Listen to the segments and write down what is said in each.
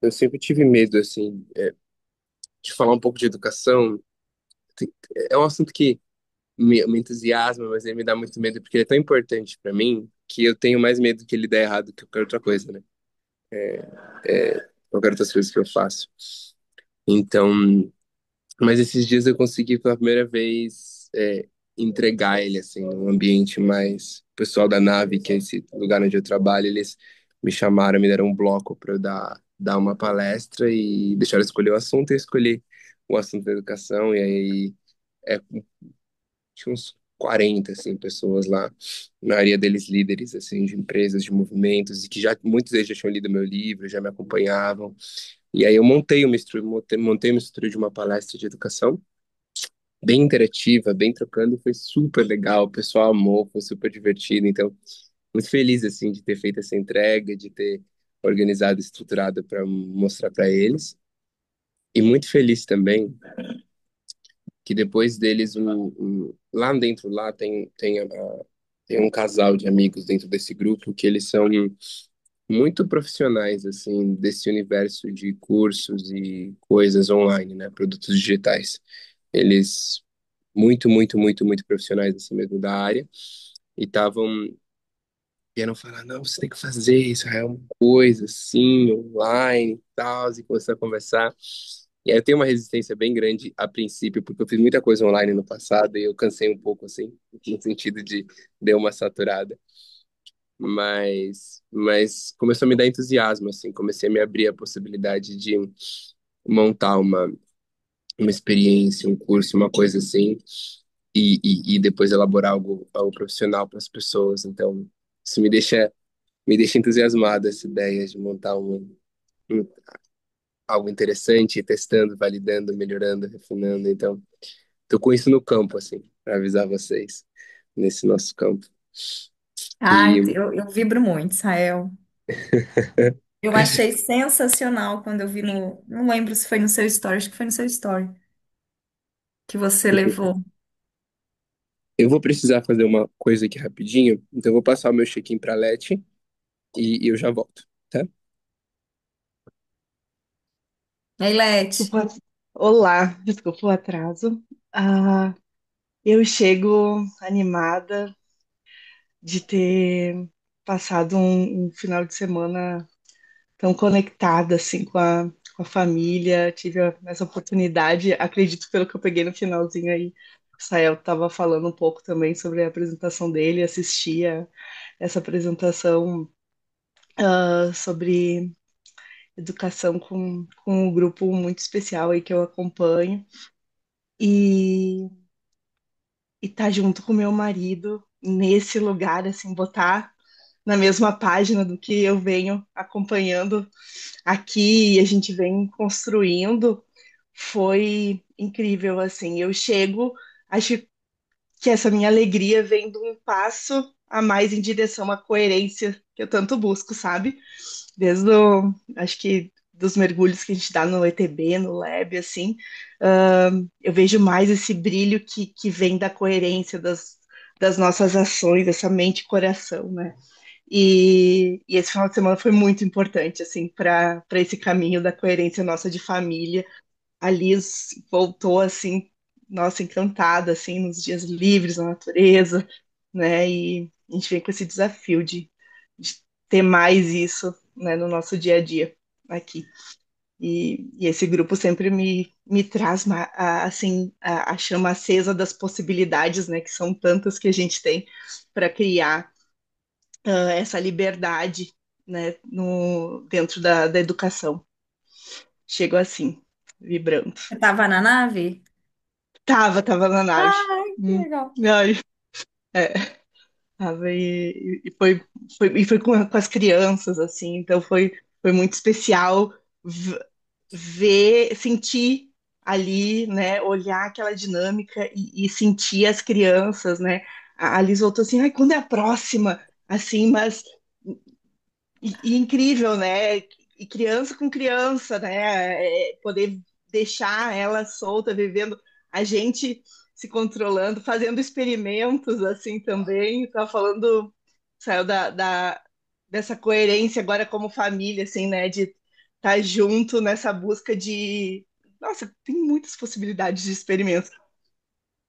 eu sempre tive medo, assim, de falar um pouco de educação. Tem- É um assunto que me entusiasma, mas ele me dá muito medo porque ele é tão importante para mim que eu tenho mais medo que ele dê errado que qualquer outra coisa, né? Qualquer outras coisas que eu faço. Então, mas esses dias eu consegui pela primeira vez entregar ele, assim, num ambiente mais... O pessoal da nave, que é esse lugar onde eu trabalho, eles me chamaram, me deram um bloco para eu dar uma palestra e deixaram eu escolher o assunto. Eu escolhi o assunto da educação e aí é, tinha uns 40 assim, pessoas lá, na maioria deles líderes, assim, de empresas, de movimentos, e que já, muitos deles já tinham lido meu livro, já me acompanhavam. E aí eu montei uma estrutura de uma palestra de educação, bem interativa, bem trocando, e foi super legal, o pessoal amou, foi super divertido, então, muito feliz, assim, de ter feito essa entrega, de ter organizado e estruturado para mostrar para eles, e muito feliz também que depois deles, lá dentro, lá tem um casal de amigos dentro desse grupo que eles são muito profissionais, assim, desse universo de cursos e coisas online, né, produtos digitais. Eles muito profissionais, assim mesmo, da área, e estavam vieram falar, não, você tem que fazer isso, é uma coisa assim, online e tal, e começar a conversar. E aí eu tenho uma resistência bem grande a princípio, porque eu fiz muita coisa online no passado e eu cansei um pouco, assim, no sentido de deu uma saturada. Mas começou a me dar entusiasmo, assim, comecei a me abrir a possibilidade de montar uma experiência, um curso, uma coisa assim, e depois elaborar algo profissional para as pessoas. Então, isso me deixa entusiasmado essa ideia de montar um- algo interessante, testando, validando, melhorando, refinando. Então, tô com isso no campo, assim, para avisar vocês, nesse nosso campo. Ai, E eu vibro muito, Israel. Eu achei sensacional quando eu vi no. Não lembro se foi no seu story, acho que foi no seu story que você levou. eu vou precisar fazer uma coisa aqui rapidinho, então eu vou passar o meu check-in para a Leti e eu já volto, tá? Leilete, Desculpa. Olá, desculpa o atraso. Ah, eu chego animada de ter passado um final de semana tão conectada assim com a família. Tive essa oportunidade, acredito pelo que eu peguei no finalzinho aí. O Sael estava falando um pouco também sobre a apresentação dele, assistia essa apresentação sobre educação com um grupo muito especial aí que eu acompanho. E e tá junto com meu marido nesse lugar, assim, botar na mesma página do que eu venho acompanhando aqui e a gente vem construindo, foi incrível, assim. Eu chego, acho que essa minha alegria vem de um passo a mais em direção à coerência que eu tanto busco, sabe? Acho que dos mergulhos que a gente dá no ETB, no Lab, assim, eu vejo mais esse brilho que vem da coerência das nossas ações, essa mente e coração, né? E esse final de semana foi muito importante, assim, para esse caminho da coerência nossa de família. A Liz voltou, assim, nossa, encantada, assim, nos dias livres, na natureza, né? E a gente vem com esse desafio de ter mais isso, né, no nosso dia a dia aqui. E esse grupo sempre me traz, assim, a chama acesa das possibilidades, né, que são tantas que a gente tem para criar essa liberdade, né, no, dentro da educação. Chego assim, vibrando. você estava na nave? Tava na nave. Ai, que legal. Ai, é, tava e foi com as crianças, assim, então foi muito especial ver, sentir ali, né, olhar aquela dinâmica e sentir as crianças, né, a Liz voltou assim, ai, quando é a próxima? Assim, mas e incrível, né, e criança com criança, né, poder deixar ela solta, vivendo, a gente se controlando, fazendo experimentos, assim, também, tá falando, saiu dessa coerência agora como família, assim, né, de tá junto nessa busca de. Nossa, tem muitas possibilidades de experimentos.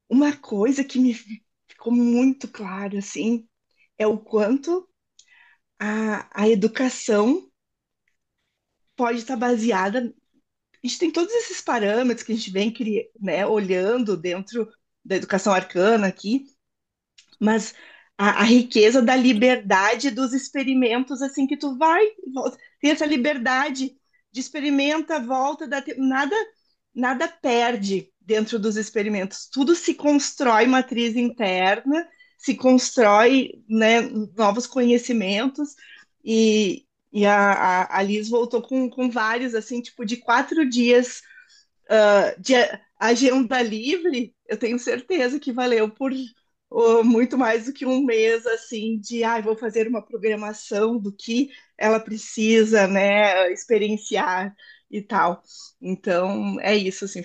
Uma coisa que me ficou muito claro, assim, é o quanto a educação pode estar baseada. A gente tem todos esses parâmetros que a gente vem, né, olhando dentro da educação arcana aqui, mas a riqueza da liberdade dos experimentos, assim, que tu vai, volta, tem essa liberdade de experimenta, volta, nada perde dentro dos experimentos, tudo se constrói matriz interna, se constrói, né, novos conhecimentos, e a Liz voltou com vários, assim, tipo, de 4 dias de agenda livre, eu tenho certeza que valeu por muito mais do que um mês assim de vou fazer uma programação do que ela precisa, né, experienciar e tal. Então é isso, assim,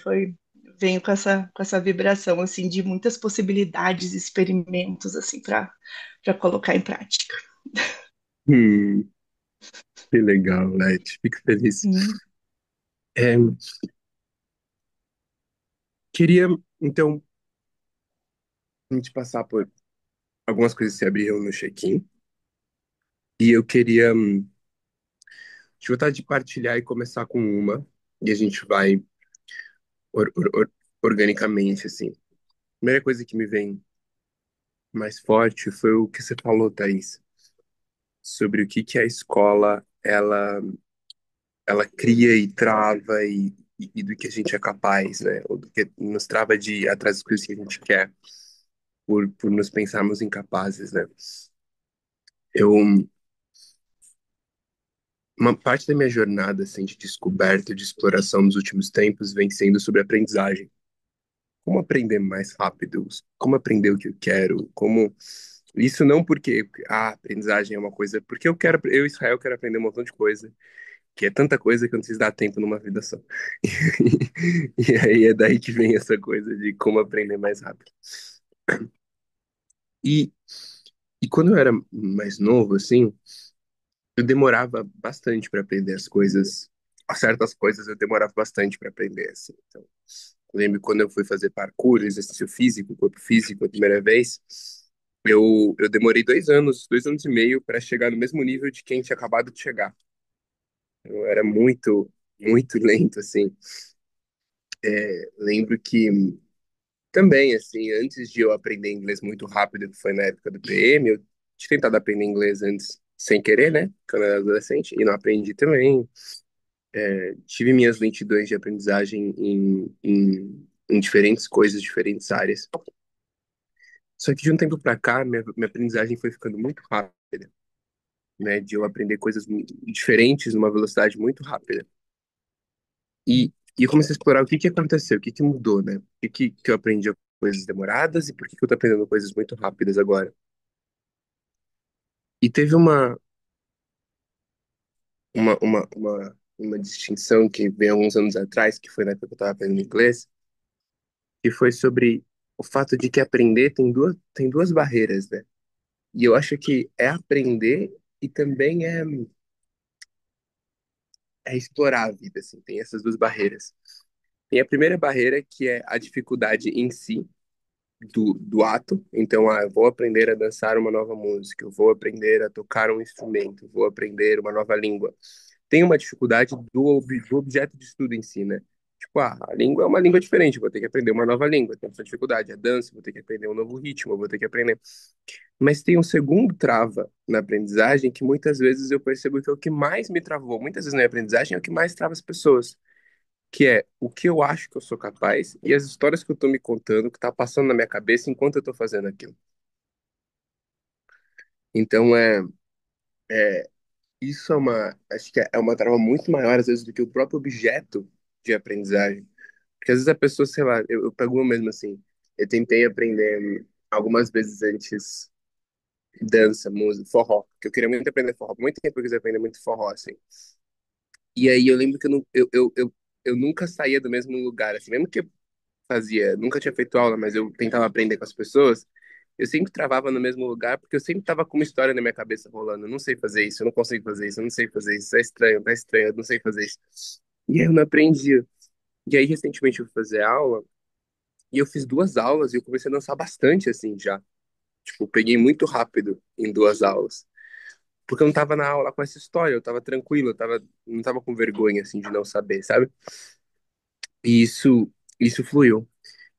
venho com essa vibração assim de muitas possibilidades, experimentos assim para colocar em prática. Hum, que legal, Leti. Fico feliz. Sim, É, queria, então, a gente passar por algumas coisas que se abriram no check-in. E eu queria, tive vontade de partilhar e começar com uma. E a gente vai or- or- or- organicamente, assim. A primeira coisa que me vem mais forte foi o que você falou, Thaís, sobre o que que a escola, ela cria e trava e do que a gente é capaz, né? Ou do que nos trava de ir atrás das coisas que a gente quer, por nos pensarmos incapazes, né? Eu, uma parte da minha jornada, assim, de descoberta, de exploração nos últimos tempos vem sendo sobre aprendizagem. Como aprender mais rápido, como aprender o que eu quero, como isso não porque a aprendizagem é uma coisa, porque Israel, quero aprender um montão de coisa, que é tanta coisa que eu não preciso dar tempo numa vida só. E aí é daí que vem essa coisa de como aprender mais rápido. E, e quando eu era mais novo, assim, eu demorava bastante para aprender as coisas. Certas coisas eu demorava bastante para aprender, assim. Então, eu lembro quando eu fui fazer parkour, exercício físico, corpo físico, a primeira vez, eu demorei 2 anos, 2 anos e meio para chegar no mesmo nível de quem tinha acabado de chegar. Eu era muito, muito lento, assim. Lembro que também, assim, antes de eu aprender inglês muito rápido, que foi na época do PM, eu tinha tentado aprender inglês antes, sem querer, né? Quando eu era adolescente, e não aprendi também. Tive minhas lentidões de aprendizagem em diferentes coisas, diferentes áreas. Só que de um tempo pra cá, minha aprendizagem foi ficando muito rápida, né? De eu aprender coisas diferentes numa velocidade muito rápida. E eu comecei a explorar o que que aconteceu, o que que mudou, né? Por que eu aprendi coisas demoradas e por que que eu tô aprendendo coisas muito rápidas agora? E teve uma distinção que veio alguns anos atrás, que foi na época que eu estava aprendendo inglês, que foi sobre o fato de que aprender tem duas barreiras, né? E eu acho que é aprender e também é explorar a vida, assim, tem essas duas barreiras. Tem a primeira barreira, que é a dificuldade em si, do ato. Então, eu vou aprender a dançar uma nova música, eu vou aprender a tocar um instrumento, eu vou aprender uma nova língua. Tem uma dificuldade do objeto de estudo em si, né? Tipo, a língua é uma língua diferente, eu vou ter que aprender uma nova língua, tem essa dificuldade. A dança, eu vou ter que aprender um novo ritmo, eu vou ter que aprender. Mas tem um segundo trava na aprendizagem que muitas vezes eu percebo que é o que mais me travou. Muitas vezes na aprendizagem é o que mais trava as pessoas, que é o que eu acho que eu sou capaz e as histórias que eu tô me contando, que tá passando na minha cabeça enquanto eu tô fazendo aquilo. Então, é isso acho que é uma trava muito maior, às vezes, do que o próprio objeto de aprendizagem. Porque às vezes a pessoa, sei lá, eu pego eu mesmo assim, eu tentei aprender algumas vezes antes dança, música, forró, que eu queria muito aprender forró, por muito tempo eu quis aprender muito forró, assim. E aí eu lembro que eu, não, eu nunca saía do mesmo lugar, assim, mesmo que eu fazia, nunca tinha feito aula, mas eu tentava aprender com as pessoas, eu sempre travava no mesmo lugar, porque eu sempre tava com uma história na minha cabeça rolando. Eu não sei fazer isso, eu não consigo fazer isso, eu não sei fazer isso, tá estranho, eu não sei fazer isso. E aí eu não aprendia. E aí, recentemente, eu fui fazer aula, e eu fiz 2 aulas, e eu comecei a dançar bastante, assim, já. Tipo, eu peguei muito rápido em 2 aulas. Porque eu não tava na aula com essa história, eu tava tranquilo, não tava com vergonha, assim, de não saber, sabe? E isso fluiu.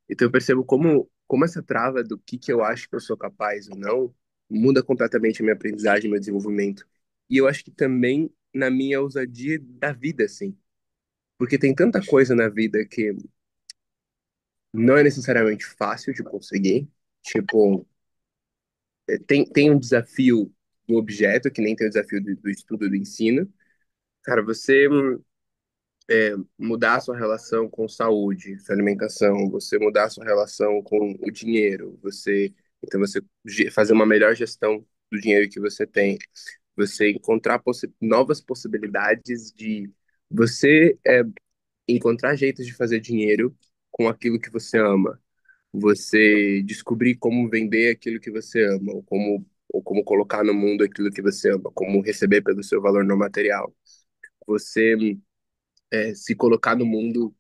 Então eu percebo como essa trava do que eu acho que eu sou capaz ou não muda completamente a minha aprendizagem, meu desenvolvimento. E eu acho que também na minha ousadia da vida, assim. Porque tem tanta coisa na vida que não é necessariamente fácil de conseguir. Tipo, tem um desafio do objeto, que nem tem o desafio do estudo, do ensino. Cara, você mudar a sua relação com saúde, sua alimentação, você mudar a sua relação com o dinheiro, você fazer uma melhor gestão do dinheiro que você tem, você encontrar novas possibilidades de você encontrar jeitos de fazer dinheiro com aquilo que você ama, você descobrir como vender aquilo que você ama, ou como colocar no mundo aquilo que você ama, como receber pelo seu valor não material. Você se colocar no mundo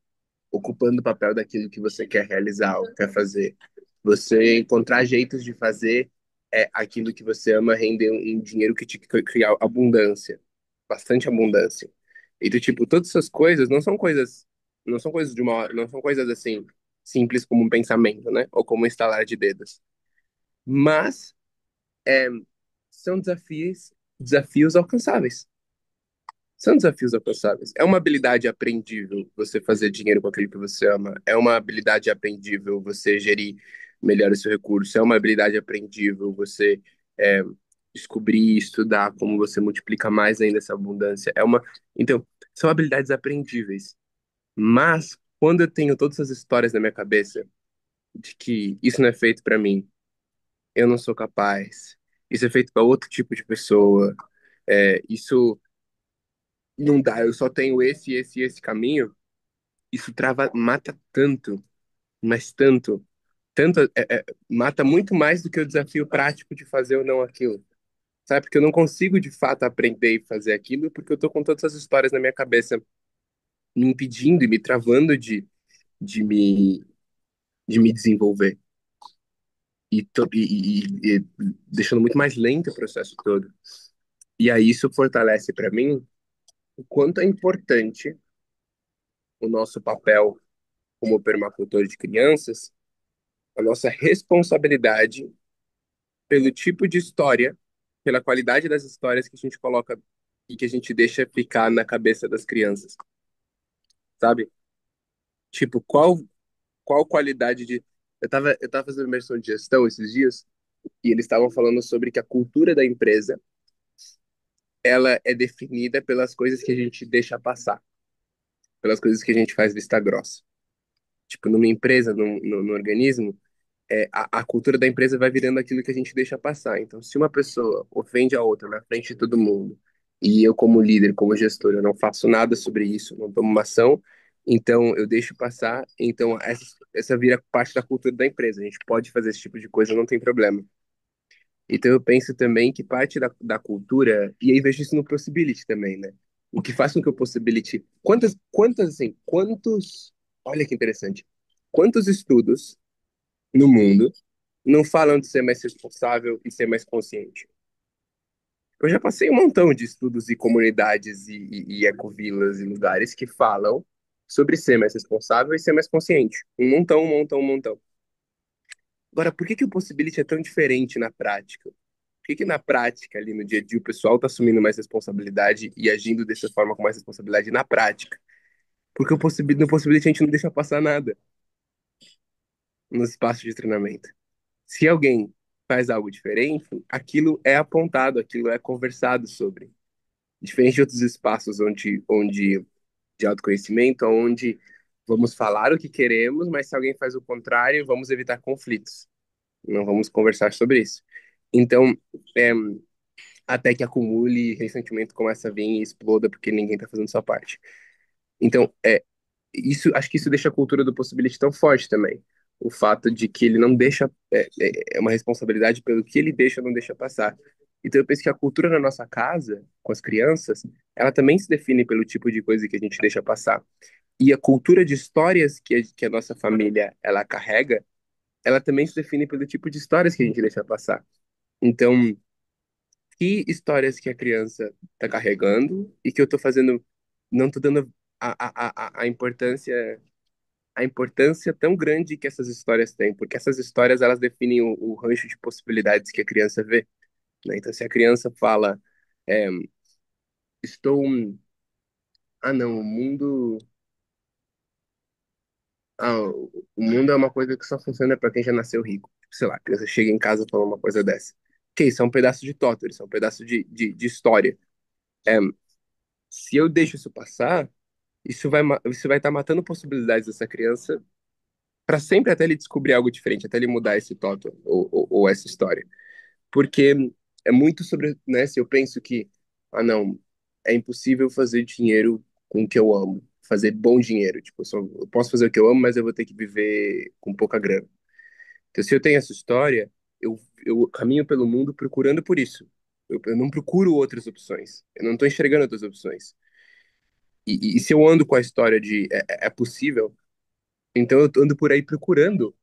ocupando o papel daquilo que você quer realizar ou quer fazer. Você encontrar jeitos de fazer aquilo que você ama render um dinheiro que te cria abundância, bastante abundância. E do tipo, todas essas coisas não são coisas de uma hora, não são coisas assim simples como um pensamento, né? Ou como um estalar de dedos. Mas é, são desafios alcançáveis. São desafios alcançáveis. É uma habilidade aprendível você fazer dinheiro com aquilo que você ama. É uma habilidade aprendível você gerir melhor o seu recurso. É uma habilidade aprendível você é, descobrir e estudar como você multiplica mais ainda essa abundância. Então, são habilidades aprendíveis. Mas, quando eu tenho todas essas histórias na minha cabeça de que isso não é feito para mim, eu não sou capaz, isso é feito para outro tipo de pessoa, isso não dá, eu só tenho esse caminho, isso mata tanto, mas tanto, mata muito mais do que o desafio prático de fazer ou não aquilo, sabe? Porque eu não consigo de fato aprender e fazer aquilo porque eu tô com todas essas histórias na minha cabeça me impedindo e me travando de me, de me desenvolver e deixando muito mais lento o processo todo. E aí isso fortalece para mim o quanto é importante o nosso papel como permacultor de crianças, a nossa responsabilidade pelo tipo de história, pela qualidade das histórias que a gente coloca e que a gente deixa ficar na cabeça das crianças, sabe? Tipo, qual qualidade de. Eu tava fazendo imersão de gestão esses dias e eles estavam falando sobre que a cultura da empresa ela é definida pelas coisas que a gente deixa passar, pelas coisas que a gente faz vista grossa. Tipo, numa empresa, num organismo, a cultura da empresa vai virando aquilo que a gente deixa passar. Então, se uma pessoa ofende a outra na frente de todo mundo, e eu, como líder, como gestor, eu não faço nada sobre isso, não tomo uma ação, então eu deixo passar. Então, essa vira parte da cultura da empresa. A gente pode fazer esse tipo de coisa, não tem problema. Então, eu penso também que parte da cultura, e aí vejo isso no Possibility também, né? O que faz com que o Possibility. Olha que interessante. Quantos estudos no mundo não falam de ser mais responsável e ser mais consciente. Eu já passei um montão de estudos e comunidades e ecovilas e lugares que falam sobre ser mais responsável e ser mais consciente. Um montão, um montão, um montão. Agora, por que que o Possibility é tão diferente na prática? Por que que na prática, ali no dia a dia, o pessoal está assumindo mais responsabilidade e agindo dessa forma com mais responsabilidade na prática? Porque no Possibility a gente não deixa passar nada nos espaços de treinamento. Se alguém faz algo diferente, aquilo é apontado, aquilo é conversado sobre. Diferente de outros espaços onde de autoconhecimento, onde vamos falar o que queremos, mas se alguém faz o contrário, vamos evitar conflitos. Não vamos conversar sobre isso. Então, é, até que acumule, ressentimento começa a vir e exploda porque ninguém está fazendo sua parte. Então, acho que isso deixa a cultura do possibility tão forte também. o fato de que ele não deixa, é uma responsabilidade pelo que ele deixa ou não deixa passar. Então eu penso que a cultura na nossa casa, com as crianças, ela também se define pelo tipo de coisa que a gente deixa passar. E a cultura de histórias que a nossa família ela carrega, ela também se define pelo tipo de histórias que a gente deixa passar. Então, que histórias que a criança está carregando e que eu estou fazendo, não estou dando a importância tão grande que essas histórias têm, porque essas histórias elas definem o rancho de possibilidades que a criança vê, né? Então, se a criança fala, é, estou, ah, não, o mundo é uma coisa que só funciona para quem já nasceu rico. Sei lá, a criança chega em casa e fala uma coisa dessa. Que isso é um pedaço de tótem, isso é um pedaço de história. É, se eu deixo isso passar, isso vai estar matando possibilidades dessa criança para sempre até ele descobrir algo diferente, até ele mudar esse tótem ou essa história. Porque é muito sobre, né, se eu penso que, ah, não, é impossível fazer dinheiro com o que eu amo, fazer bom dinheiro, tipo, eu posso fazer o que eu amo, mas eu vou ter que viver com pouca grana. Então, se eu tenho essa história, eu caminho pelo mundo procurando por isso. Eu não procuro outras opções. Eu não estou enxergando outras opções. E se eu ando com a história de é possível, então eu ando por aí procurando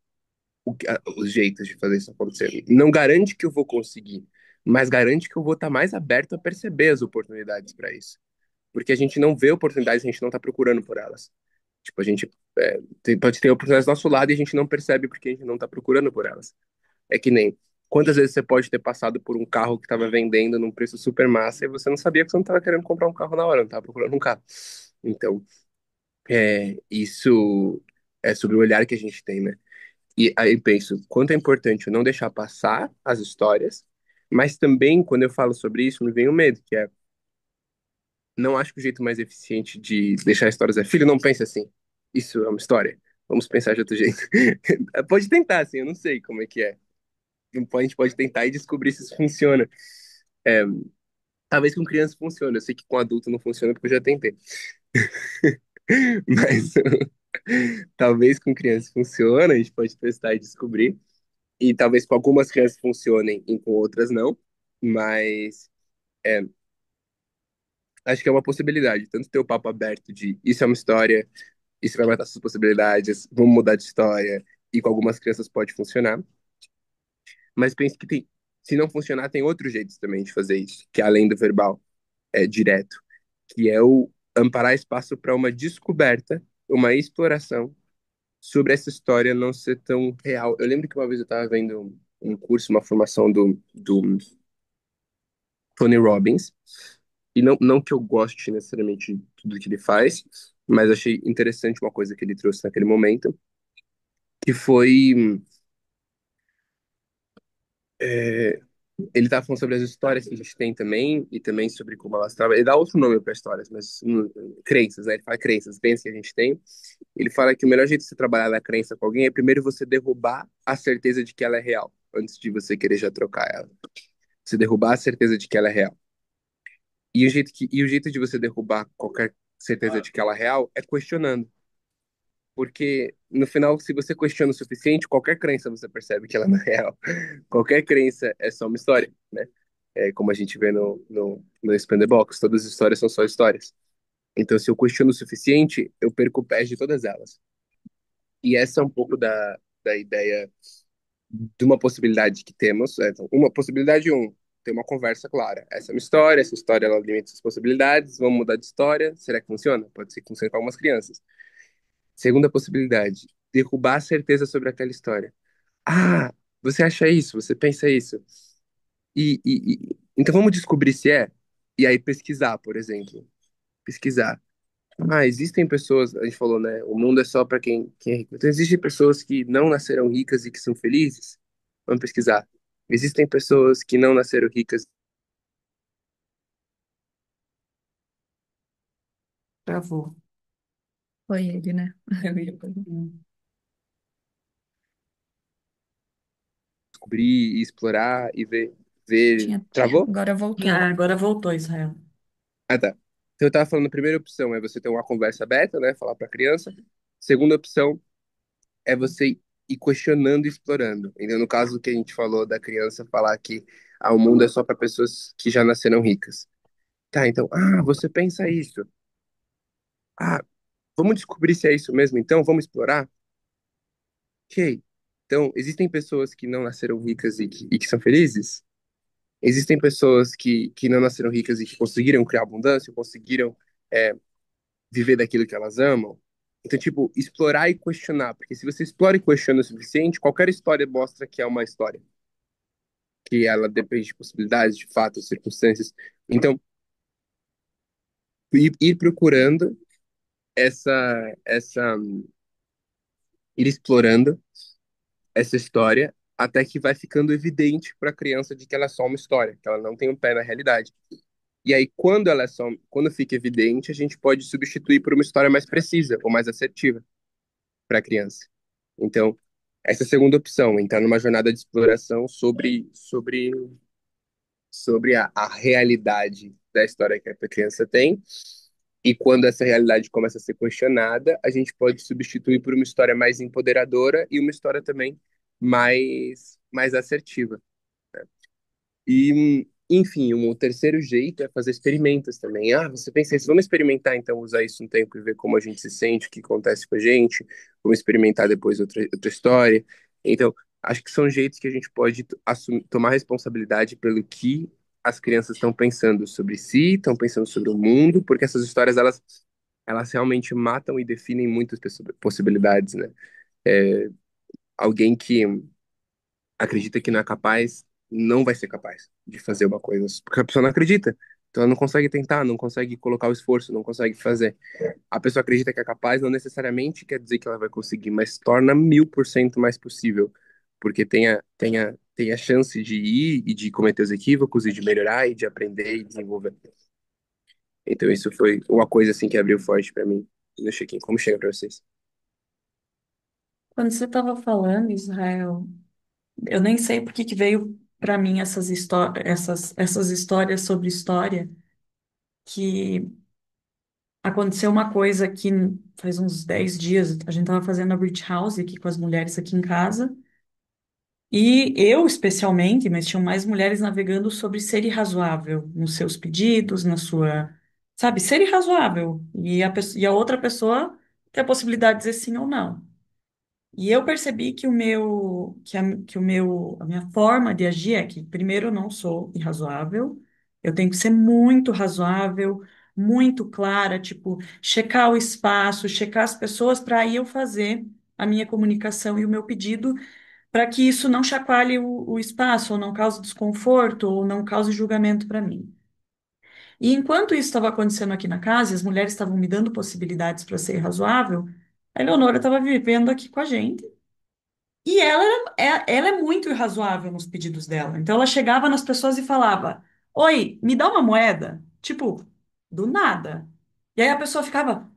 os jeitos de fazer isso acontecer. Não garante que eu vou conseguir, mas garante que eu vou estar mais aberto a perceber as oportunidades para isso. Porque a gente não vê oportunidades, a gente não está procurando por elas. Tipo, a gente pode ter oportunidades do nosso lado e a gente não percebe porque a gente não está procurando por elas. É que nem quantas vezes você pode ter passado por um carro que estava vendendo num preço super massa e você não sabia que você não estava querendo comprar um carro na hora, não estava procurando um carro. Então, isso é sobre o olhar que a gente tem, né? E aí eu penso, quanto é importante eu não deixar passar as histórias, mas também, quando eu falo sobre isso, me vem o medo, que é, não acho que o jeito mais eficiente de deixar histórias é, filho, não pense assim. Isso é uma história. Vamos pensar de outro jeito. Pode tentar, assim, eu não sei como é que é. A gente pode tentar e descobrir se isso funciona. É, talvez com criança funcione. Eu sei que com adulto não funciona porque eu já tentei. Mas talvez com criança funcione, a gente pode testar e descobrir. E talvez com algumas crianças funcionem e com outras não. Mas é, acho que é uma possibilidade. Tanto ter o papo aberto de isso é uma história, isso vai matar suas possibilidades, vamos mudar de história. E com algumas crianças pode funcionar. Mas penso que tem, se não funcionar, tem outros jeitos também de fazer isso, que é além do verbal, direto, que é o amparar espaço para uma descoberta, uma exploração sobre essa história não ser tão real. Eu lembro que uma vez eu estava vendo um curso, uma formação do Tony Robbins, e não que eu goste necessariamente de tudo que ele faz, mas achei interessante uma coisa que ele trouxe naquele momento, que foi é, ele estava falando sobre as histórias que a gente tem também, e também sobre como elas trabalham. Ele dá outro nome para histórias, mas crenças, né? Ele fala crenças, crenças que a gente tem. Ele fala que o melhor jeito de você trabalhar na crença com alguém é primeiro você derrubar a certeza de que ela é real, antes de você querer já trocar ela. Você derrubar a certeza de que ela é real. E o jeito de você derrubar qualquer certeza de que ela é real é questionando. Porque, no final, se você questiona o suficiente, qualquer crença você percebe que ela não é real. Qualquer crença é só uma história, né? É como a gente vê no Expendables, todas as histórias são só histórias. Então, se eu questiono o suficiente, eu perco o pé de todas elas. E essa é um pouco da ideia de uma possibilidade que temos. Então, uma possibilidade, ter uma conversa clara. Essa é uma história, essa história ela limita as possibilidades, vamos mudar de história. Será que funciona? Pode ser que funcione para algumas crianças. Segunda possibilidade, derrubar a certeza sobre aquela história. Ah, você acha isso? Você pensa isso? Então vamos descobrir se é? E aí pesquisar, por exemplo. Pesquisar. Ah, existem pessoas, a gente falou, né? O mundo é só para quem é rico. Então existem pessoas que não nasceram ricas e que são felizes? Vamos pesquisar. Existem pessoas que não nasceram ricas. Travou. Foi ele, né? Eu ia perguntar. Descobrir e explorar e ver. Tinha... Travou? Agora voltou. Ah, agora voltou, Israel. Ah, tá. Então eu tava falando, a primeira opção é você ter uma conversa aberta, né? Falar para a criança. Segunda opção é você e questionando e explorando. Então, no caso que a gente falou da criança falar que o mundo é só para pessoas que já nasceram ricas. Tá, então, você pensa isso. Ah, vamos descobrir se é isso mesmo, então, vamos explorar? Ok. Então, existem pessoas que não nasceram ricas e que são felizes? Existem pessoas que não nasceram ricas e que conseguiram criar abundância, conseguiram é, viver daquilo que elas amam? Então, tipo, explorar e questionar, porque se você explora e questiona o suficiente, qualquer história mostra que é uma história, que ela depende de possibilidades, de fatos, circunstâncias. Então, ir procurando essa, ir explorando essa história até que vai ficando evidente para a criança de que ela é só uma história, que ela não tem um pé na realidade. E aí, quando fica evidente, a gente pode substituir por uma história mais precisa ou mais assertiva para a criança. Então, essa é a segunda opção, entrar numa jornada de exploração sobre a realidade da história que a criança tem. E quando essa realidade começa a ser questionada, a gente pode substituir por uma história mais empoderadora e uma história também mais assertiva. E, enfim, um terceiro jeito é fazer experimentos também. Você pensa isso, vamos experimentar então usar isso um tempo e ver como a gente se sente, o que acontece com a gente, vamos experimentar depois outra história. Então, acho que são jeitos que a gente pode tomar responsabilidade pelo que as crianças estão pensando sobre si, estão pensando sobre o mundo, porque essas histórias, elas realmente matam e definem muitas possibilidades, né? Alguém que acredita que não é capaz, não vai ser capaz de fazer uma coisa, porque a pessoa não acredita. Então ela não consegue tentar, não consegue colocar o esforço, não consegue fazer. A pessoa acredita que é capaz, não necessariamente quer dizer que ela vai conseguir, mas torna 1000% mais possível, porque tem a chance de ir e de cometer os equívocos e de melhorar e de aprender e desenvolver. Então isso foi uma coisa assim que abriu forte para mim no check-in. Como chega para vocês? Quando você estava falando, Israel, eu nem sei por que que veio para mim essas histórias sobre história, que aconteceu uma coisa aqui faz uns 10 dias, a gente estava fazendo a Bridge House aqui com as mulheres aqui em casa, e eu especialmente, mas tinham mais mulheres navegando sobre ser irrazoável nos seus pedidos, na sua, sabe, ser irrazoável, e a outra pessoa tem a possibilidade de dizer sim ou não. E eu percebi a minha forma de agir é que, primeiro, eu não sou irrazoável, eu tenho que ser muito razoável, muito clara, tipo, checar o espaço, checar as pessoas, para aí eu fazer a minha comunicação e o meu pedido, para que isso não chacoalhe o espaço, ou não cause desconforto, ou não cause julgamento para mim. E enquanto isso estava acontecendo aqui na casa, e as mulheres estavam me dando possibilidades para ser razoável, a Eleonora estava vivendo aqui com a gente. E ela é muito irrazoável nos pedidos dela. Então ela chegava nas pessoas e falava: Oi, me dá uma moeda? Tipo, do nada. E aí a pessoa ficava: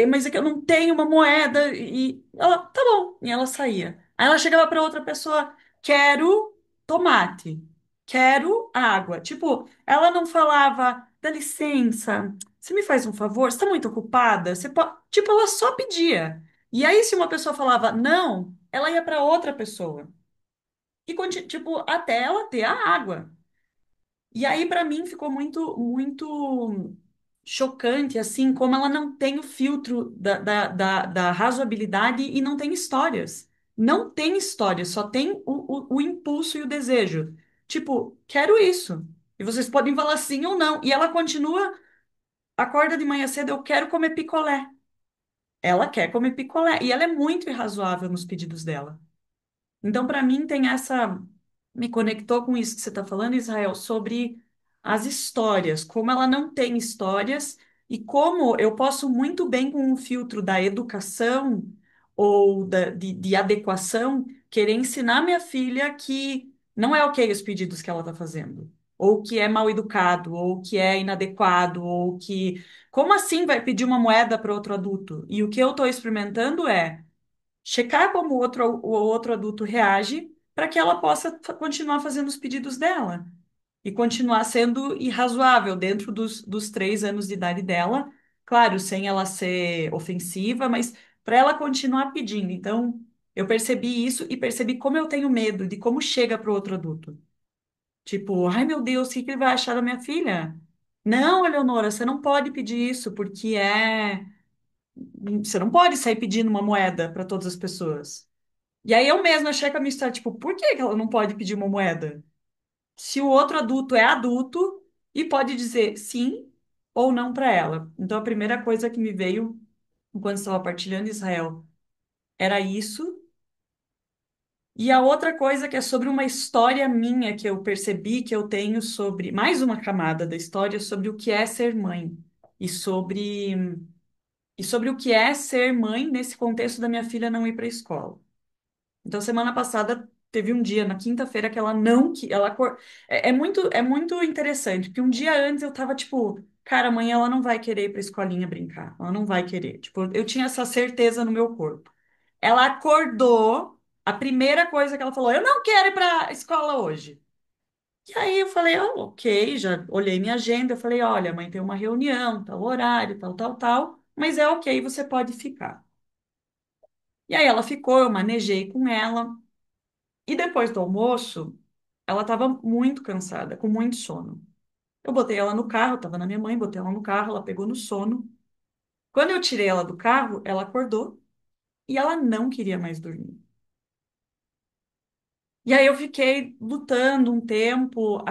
Mas é que eu não tenho uma moeda. E ela, tá bom. E ela saía. Aí ela chegava para outra pessoa: Quero tomate. Quero água. Tipo, ela não falava: Dá licença, você me faz um favor? Você está muito ocupada? Você pode... Tipo, ela só pedia. E aí, se uma pessoa falava não, ela ia para outra pessoa. E, tipo, até ela ter a água. E aí, para mim, ficou muito chocante, assim, como ela não tem o filtro da razoabilidade e não tem histórias. Não tem história, só tem o impulso e o desejo. Tipo, quero isso. E vocês podem falar sim ou não. E ela continua, acorda de manhã cedo, eu quero comer picolé. Ela quer comer picolé. E ela é muito irrazoável nos pedidos dela. Então, para mim, tem essa. Me conectou com isso que você está falando, Israel, sobre as histórias, como ela não tem histórias e como eu posso muito bem, com um filtro da educação ou de adequação, querer ensinar minha filha que não é ok os pedidos que ela está fazendo, ou que é mal educado, ou que é inadequado, ou que. Como assim vai pedir uma moeda para outro adulto? E o que eu estou experimentando é checar como o outro adulto reage para que ela possa continuar fazendo os pedidos dela e continuar sendo irrazoável dentro dos 3 anos de idade dela, claro, sem ela ser ofensiva, mas para ela continuar pedindo. Então, Eu percebi isso e percebi como eu tenho medo de como chega para o outro adulto. Tipo, ai meu Deus, o que que ele vai achar da minha filha? Não, Eleonora, você não pode pedir isso, porque é. Você não pode sair pedindo uma moeda para todas as pessoas. E aí eu mesma achei com a minha história, tipo, por que que ela não pode pedir uma moeda? Se o outro adulto é adulto e pode dizer sim ou não para ela. Então a primeira coisa que me veio enquanto estava partilhando Israel era isso. E a outra coisa que é sobre uma história minha que eu percebi que eu tenho sobre mais uma camada da história sobre o que é ser mãe e sobre o que é ser mãe nesse contexto da minha filha não ir para a escola. Então, semana passada teve um dia, na quinta-feira, que ela não que ela é muito interessante, porque um dia antes eu tava tipo, cara, amanhã ela não vai querer ir pra escolinha brincar, ela não vai querer. Tipo, eu tinha essa certeza no meu corpo. Ela acordou, a primeira coisa que ela falou, eu não quero ir pra escola hoje. E aí eu falei, ok, já olhei minha agenda, eu falei, olha, mãe, tem uma reunião, tal horário, tal, tal, tal, mas é ok, você pode ficar. E aí ela ficou, eu manejei com ela. E depois do almoço, ela estava muito cansada, com muito sono. Eu botei ela no carro, estava na minha mãe, botei ela no carro, ela pegou no sono. Quando eu tirei ela do carro, ela acordou e ela não queria mais dormir. E aí eu fiquei lutando um tempo,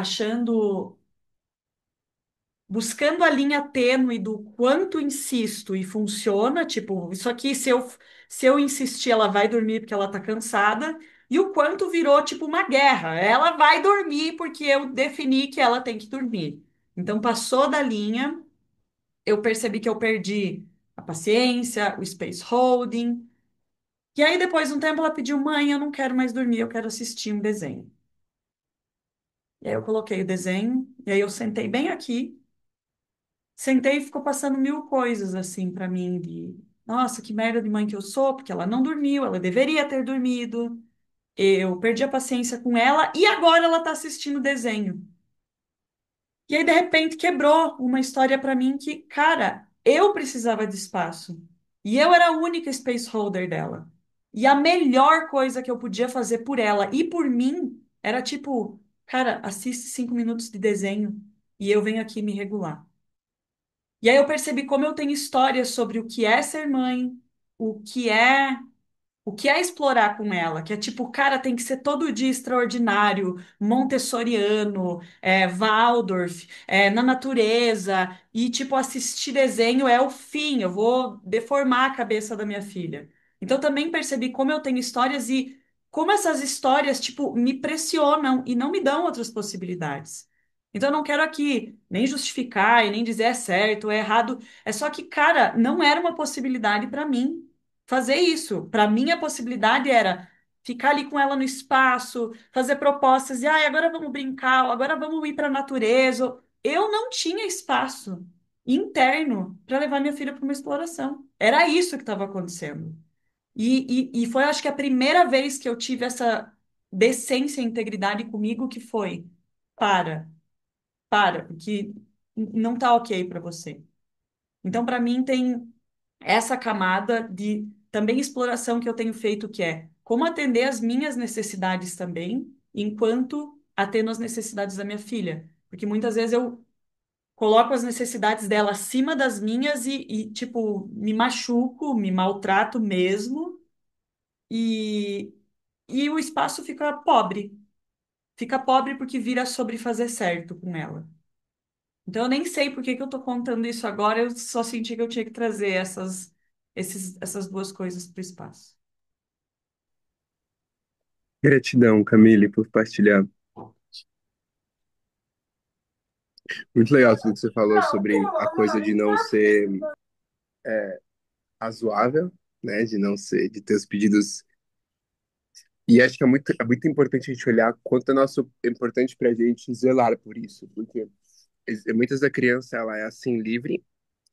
buscando a linha tênue do quanto insisto e funciona, tipo, isso aqui, se eu insistir, ela vai dormir porque ela tá cansada, e o quanto virou, tipo, uma guerra. Ela vai dormir porque eu defini que ela tem que dormir. Então, passou da linha, eu percebi que eu perdi a paciência, o space holding, e aí, depois de um tempo, ela pediu, mãe, eu não quero mais dormir, eu quero assistir um desenho. E aí eu coloquei o desenho, e aí eu sentei bem aqui, sentei e ficou passando mil coisas assim pra mim de, nossa, que merda de mãe que eu sou, porque ela não dormiu, ela deveria ter dormido. Eu perdi a paciência com ela e agora ela tá assistindo desenho. E aí de repente quebrou uma história pra mim que, cara, eu precisava de espaço. E eu era a única space holder dela. E a melhor coisa que eu podia fazer por ela e por mim era tipo, cara, assiste 5 minutos de desenho e eu venho aqui me regular. E aí eu percebi como eu tenho histórias sobre o que é ser mãe, o que é o que é explorar com ela, que é tipo, cara, tem que ser todo dia extraordinário, montessoriano, Waldorf, na natureza, e tipo, assistir desenho é o fim, eu vou deformar a cabeça da minha filha. Então também percebi como eu tenho histórias e como essas histórias, tipo, me pressionam e não me dão outras possibilidades. Então eu não quero aqui nem justificar e nem dizer é certo, é errado, é só que, cara, não era uma possibilidade para mim fazer isso. Para mim, a possibilidade era ficar ali com ela no espaço, fazer propostas e, ai, agora vamos brincar, ou agora vamos ir para a natureza. Eu não tinha espaço interno para levar minha filha para uma exploração. Era isso que estava acontecendo. E foi, acho que, a primeira vez que eu tive essa decência e integridade comigo, que foi, para, porque não tá ok para você. Então, para mim, tem essa camada de também exploração que eu tenho feito, que é como atender as minhas necessidades também, enquanto atendo as necessidades da minha filha. Porque muitas vezes eu coloco as necessidades dela acima das minhas tipo, me machuco, me maltrato mesmo, e, e o espaço fica pobre. Fica pobre porque vira sobre fazer certo com ela. Então, eu nem sei por que que eu tô contando isso agora, eu só senti que eu tinha que trazer essas duas coisas para o espaço. Gratidão, Camille, por partilhar. Muito legal tudo que você falou sobre a coisa de não ser razoável, né? De não ser, de ter os pedidos. E acho que é muito importante a gente olhar quanto é importante para a gente zelar por isso, porque muitas da criança ela é assim livre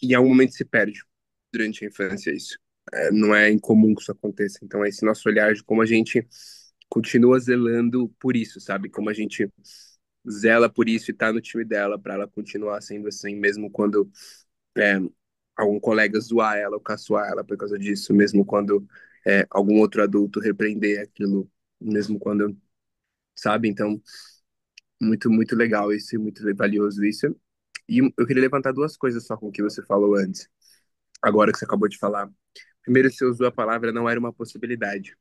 e em algum momento se perde durante a infância isso. Não é incomum que isso aconteça. Então, é esse nosso olhar de como a gente continua zelando por isso, sabe? Como a gente zela por isso e tá no time dela para ela continuar sendo assim, mesmo quando é, algum colega zoar ela ou caçoar ela por causa disso, mesmo quando algum outro adulto repreender aquilo, mesmo quando, sabe? Então, muito legal isso, e muito valioso isso. E eu queria levantar duas coisas só com o que você falou antes, agora que você acabou de falar. Primeiro, você usou a palavra não era uma possibilidade.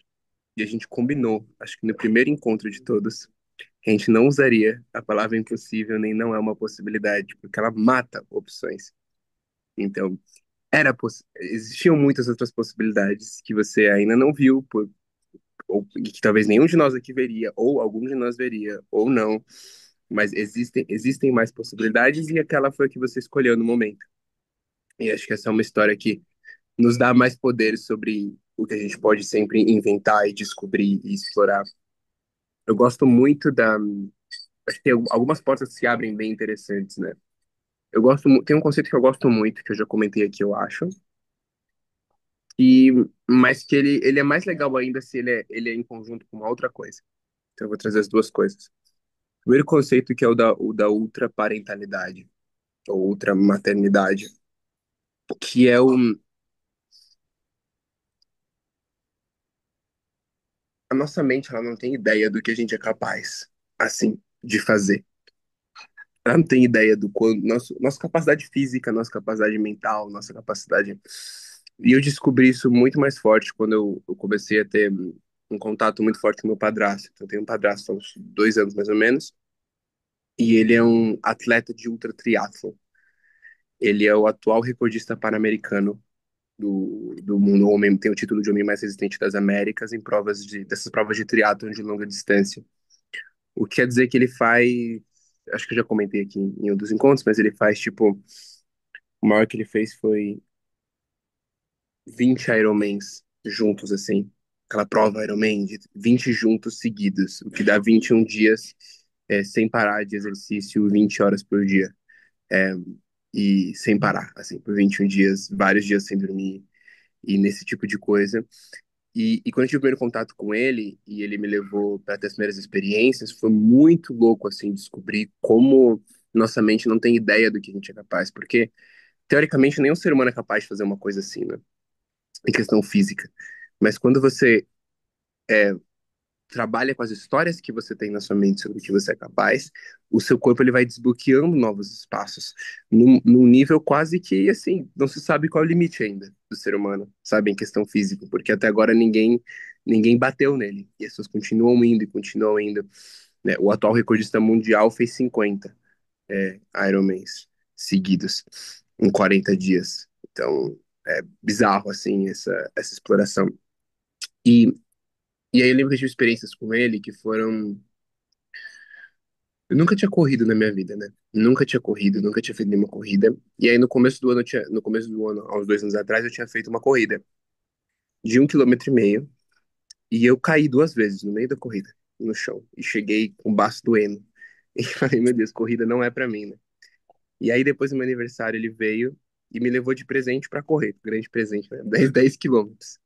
E a gente combinou, acho que no primeiro encontro de todos, que a gente não usaria a palavra impossível nem não é uma possibilidade, porque ela mata opções. Então, existiam muitas outras possibilidades que você ainda não viu, ou que talvez nenhum de nós aqui veria, ou algum de nós veria, ou não. Mas existem mais possibilidades e aquela foi a que você escolheu no momento. E acho que essa é uma história que nos dá mais poder sobre o que a gente pode sempre inventar e descobrir e explorar. Eu gosto muito da. Acho que tem algumas portas que se abrem bem interessantes, né? Tem um conceito que eu gosto muito, que eu já comentei aqui, eu acho, e, mas que ele é mais legal ainda se ele é em conjunto com uma outra coisa. Então eu vou trazer as duas coisas. O primeiro conceito que é o da ultraparentalidade, ou ultramaternidade, que é a nossa mente, ela não tem ideia do que a gente é capaz, assim, de fazer. Ela não tem ideia do quanto, nossa capacidade física, nossa capacidade mental, nossa capacidade. E eu descobri isso muito mais forte quando eu comecei a ter um contato muito forte com meu padrasto. Então, eu tenho um padrasto há uns 2 anos mais ou menos, e ele é um atleta de ultra triatlo. Ele é o atual recordista pan-americano do mundo, homem, tem o título de homem mais resistente das Américas em dessas provas de triatlon de longa distância. O que quer dizer que ele faz, acho que eu já comentei aqui em um dos encontros, mas ele faz tipo, o maior que ele fez foi 20 Ironmans juntos, assim. Aquela prova Ironman de 20 juntos seguidos, o que dá 21 dias sem parar de exercício, 20 horas por dia. É, e sem parar, assim, por 21 dias, vários dias sem dormir, e nesse tipo de coisa. E quando eu tive o primeiro contato com ele, e ele me levou para ter as primeiras experiências, foi muito louco, assim, descobrir como nossa mente não tem ideia do que a gente é capaz, porque, teoricamente, nenhum ser humano é capaz de fazer uma coisa assim, né? Em questão física. Mas quando você trabalha com as histórias que você tem na sua mente sobre o que você é capaz, o seu corpo ele vai desbloqueando novos espaços, num nível quase que, assim, não se sabe qual é o limite ainda do ser humano, sabe, em questão física, porque até agora ninguém bateu nele, e as pessoas continuam indo, né? O atual recordista mundial fez 50 Ironmans seguidos em 40 dias, então é bizarro, assim, essa exploração. E E aí eu lembro que eu tive experiências com ele que foram. Eu nunca tinha corrido na minha vida, né? Nunca tinha corrido, nunca tinha feito nenhuma corrida. E aí no começo do ano, há uns 2 anos atrás, eu tinha feito uma corrida de 1,5 km. E eu caí 2 vezes no meio da corrida, no chão. E cheguei com o baço doendo. E falei, meu Deus, corrida não é pra mim, né? E aí depois do meu aniversário ele veio e me levou de presente pra correr. Grande presente, né? 10 quilômetros.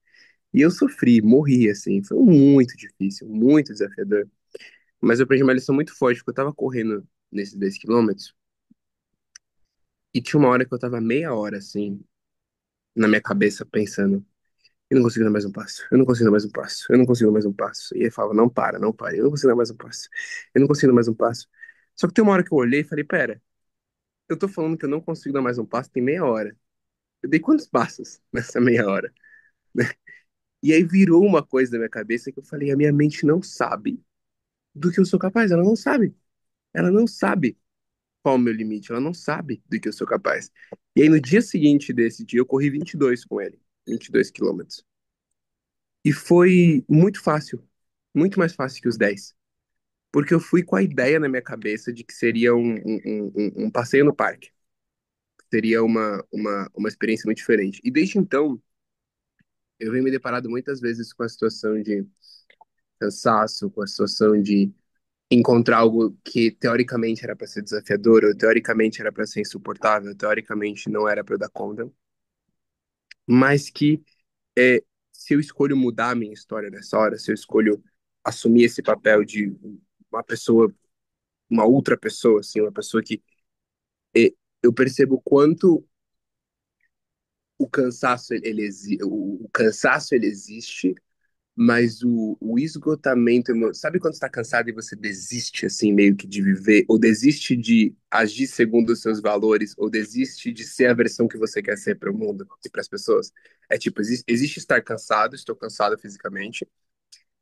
E eu sofri, morri, assim. Foi muito difícil, muito desafiador. Mas eu aprendi uma lição muito forte, porque eu tava correndo nesses 10 quilômetros e tinha uma hora que eu tava meia hora, assim, na minha cabeça, pensando, eu não consigo dar mais um passo, eu não consigo dar mais um passo, eu não consigo dar mais um passo. E ele falava, não para, não para, eu não consigo dar mais um passo, eu não consigo dar mais um passo. Só que tem uma hora que eu olhei e falei, pera, eu tô falando que eu não consigo dar mais um passo tem meia hora. Eu dei quantos passos nessa meia hora? E aí virou uma coisa na minha cabeça que eu falei, a minha mente não sabe do que eu sou capaz, ela não sabe. Ela não sabe qual o meu limite, ela não sabe do que eu sou capaz. E aí no dia seguinte desse dia eu corri 22 com ele, 22 quilômetros. E foi muito fácil, muito mais fácil que os 10. Porque eu fui com a ideia na minha cabeça de que seria um passeio no parque. Seria uma experiência muito diferente. E desde então, eu venho me deparado muitas vezes com a situação de cansaço, com a situação de encontrar algo que teoricamente era para ser desafiador, ou teoricamente era para ser insuportável, teoricamente não era para eu dar conta, mas que se eu escolho mudar a minha história nessa hora, se eu escolho assumir esse papel de uma pessoa, uma outra pessoa, assim, uma pessoa que eu percebo quanto o cansaço o cansaço ele existe, mas o esgotamento, sabe quando você está cansado e você desiste assim meio que de viver, ou desiste de agir segundo os seus valores, ou desiste de ser a versão que você quer ser para o mundo e para as pessoas? É tipo, existe estar cansado, estou cansado fisicamente,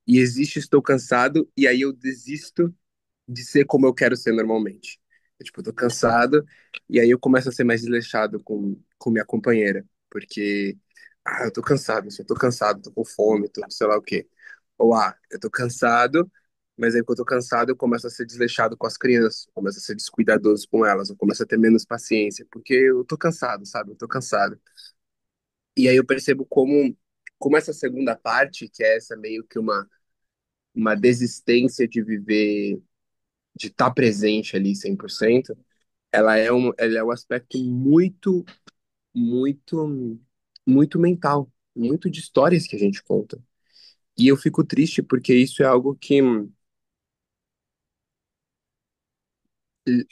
e existe estou cansado e aí eu desisto de ser como eu quero ser normalmente. Eu tô cansado, e aí eu começo a ser mais desleixado com minha companheira, porque, eu tô cansado, eu tô cansado, tô com fome, tô sei lá o quê. Ou, eu tô cansado, mas aí quando eu tô cansado eu começo a ser desleixado com as crianças, eu começo a ser descuidadoso com elas, eu começo a ter menos paciência, porque eu tô cansado, sabe? Eu tô cansado. E aí eu percebo como essa segunda parte, que é essa meio que uma desistência de viver, de estar presente ali 100%, ela é um aspecto muito, muito mental, muito de histórias que a gente conta. E eu fico triste porque isso é algo que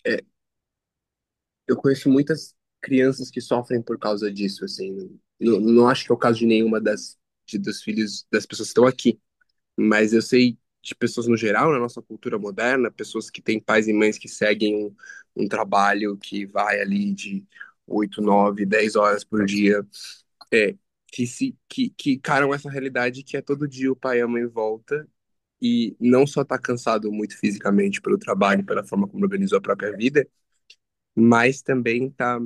é, eu conheço muitas crianças que sofrem por causa disso, assim. Não acho que é o caso de nenhuma dos filhos das pessoas que estão aqui, mas eu sei de pessoas no geral, na nossa cultura moderna, pessoas que têm pais e mães que seguem um trabalho que vai ali de 8, 9, 10 horas por dia, é, que encaram essa realidade que é todo dia o pai e a mãe volta e não só tá cansado muito fisicamente pelo trabalho, pela forma como organizou a própria vida, mas também tá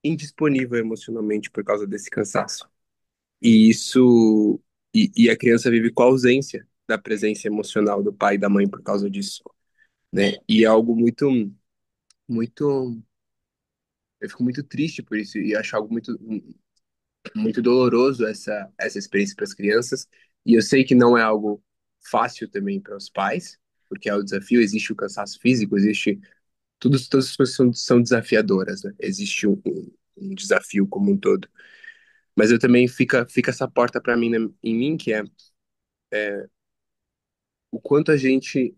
indisponível emocionalmente por causa desse cansaço. E isso e a criança vive com a ausência da presença emocional do pai e da mãe por causa disso, né? E é algo muito eu fico muito triste por isso e acho algo muito doloroso essa experiência para as crianças. E eu sei que não é algo fácil também para os pais, porque é o desafio, existe o cansaço físico, existe todas as coisas são desafiadoras, né? Existe um desafio como um todo. Mas eu também fica essa porta para mim em mim que é o quanto a gente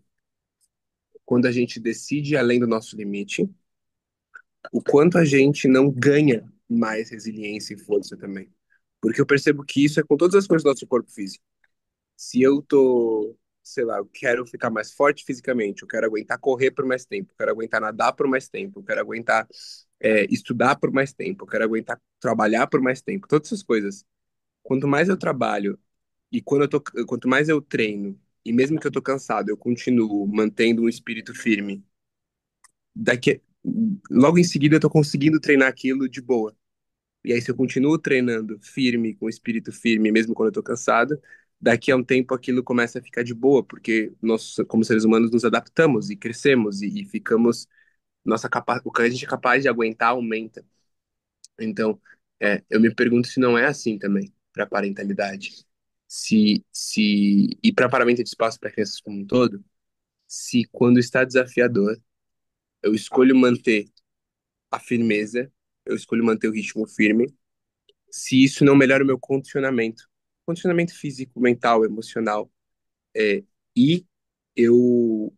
quando a gente decide ir além do nosso limite, o quanto a gente não ganha mais resiliência e força também. Porque eu percebo que isso é com todas as coisas do nosso corpo físico. Se eu tô, sei lá, eu quero ficar mais forte fisicamente, eu quero aguentar correr por mais tempo, eu quero aguentar nadar por mais tempo, eu quero aguentar estudar por mais tempo, eu quero aguentar trabalhar por mais tempo, todas essas coisas. Quanto mais eu trabalho e quanto mais eu treino, e mesmo que eu tô cansado, eu continuo mantendo um espírito firme. Daqui, logo em seguida eu tô conseguindo treinar aquilo de boa. E aí, se eu continuo treinando firme, com o espírito firme, mesmo quando eu tô cansado, daqui a um tempo aquilo começa a ficar de boa, porque nós, como seres humanos, nos adaptamos e crescemos e ficamos, o que a gente é capaz de aguentar aumenta. Então, eu me pergunto se não é assim também para a parentalidade. E para paramento de espaço para crianças como um todo, se quando está desafiador, eu escolho manter a firmeza, eu escolho manter o ritmo firme, se isso não melhora o meu condicionamento físico, mental, emocional, e eu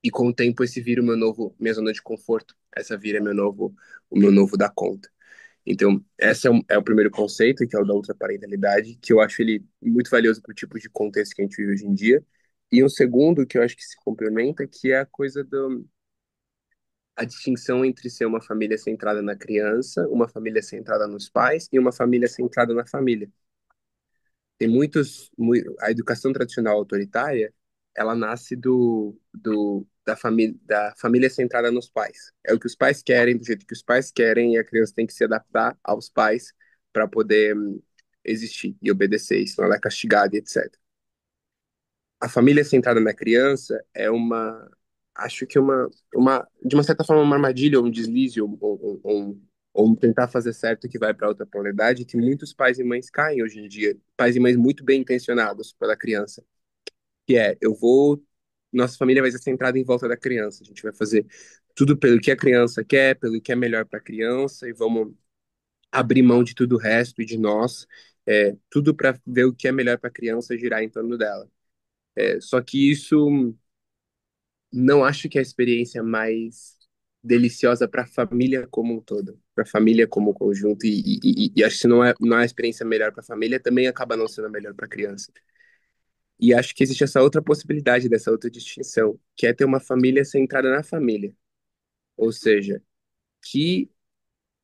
e com o tempo esse vira minha zona de conforto, essa vira o meu novo da conta. Então, esse é o primeiro conceito, que é o da ultraparentalidade, que eu acho ele muito valioso para o tipo de contexto que a gente vive hoje em dia. E um segundo, que eu acho que se complementa, que é a coisa a distinção entre ser uma família centrada na criança, uma família centrada nos pais e uma família centrada na família. Tem a educação tradicional autoritária, ela nasce da família centrada nos pais. É o que os pais querem, do jeito que os pais querem, e a criança tem que se adaptar aos pais para poder existir e obedecer, senão ela é castigada, e etc. A família centrada na criança acho que de uma certa forma, uma armadilha, ou um deslize, ou um tentar fazer certo que vai para outra polaridade, que muitos pais e mães caem hoje em dia, pais e mães muito bem intencionados pela criança, que é, nossa família vai ser centrada em volta da criança, a gente vai fazer tudo pelo que a criança quer, pelo que é melhor para a criança, e vamos abrir mão de tudo o resto e de nós, tudo para ver o que é melhor para a criança girar em torno dela. Só que isso não acho que é a experiência mais deliciosa para a família como um todo, para a família como um conjunto. E acho que se não é a experiência melhor para a família, também acaba não sendo a melhor para a criança. E acho que existe essa outra possibilidade, dessa outra distinção, que é ter uma família centrada na família. Ou seja, que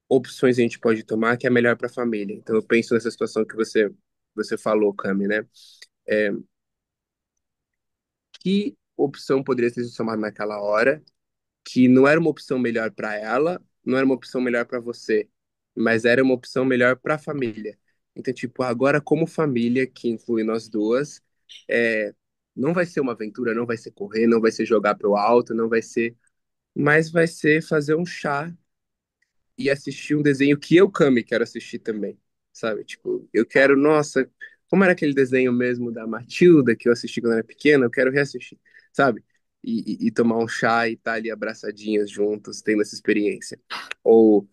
opções a gente pode tomar que é melhor para a família. Então, eu penso nessa situação que você falou, Cami, né? É, que opção poderia ter sido tomada naquela hora que não era uma opção melhor para ela, não era uma opção melhor para você, mas era uma opção melhor para a família. Então, tipo, agora como família, que inclui nós duas, é, não vai ser uma aventura, não vai ser correr, não vai ser jogar pro alto, não vai ser, mas vai ser fazer um chá e assistir um desenho que eu, Cami, quero assistir também, sabe? Tipo, eu quero, nossa, como era aquele desenho mesmo da Matilda que eu assisti quando era pequena, eu quero reassistir, sabe? E tomar um chá e estar ali abraçadinhos juntos, tendo essa experiência. Ou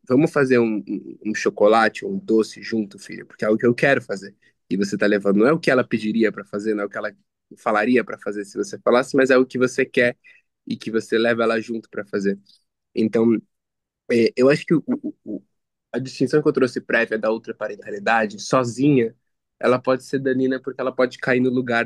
vamos fazer um chocolate, um doce junto, filho, porque é o que eu quero fazer. E você tá levando, não é o que ela pediria para fazer, não é o que ela falaria para fazer se você falasse, mas é o que você quer e que você leva ela junto para fazer. Então, eu acho que a distinção que eu trouxe prévia da ultraparentalidade, sozinha, ela pode ser danina porque ela pode cair no lugar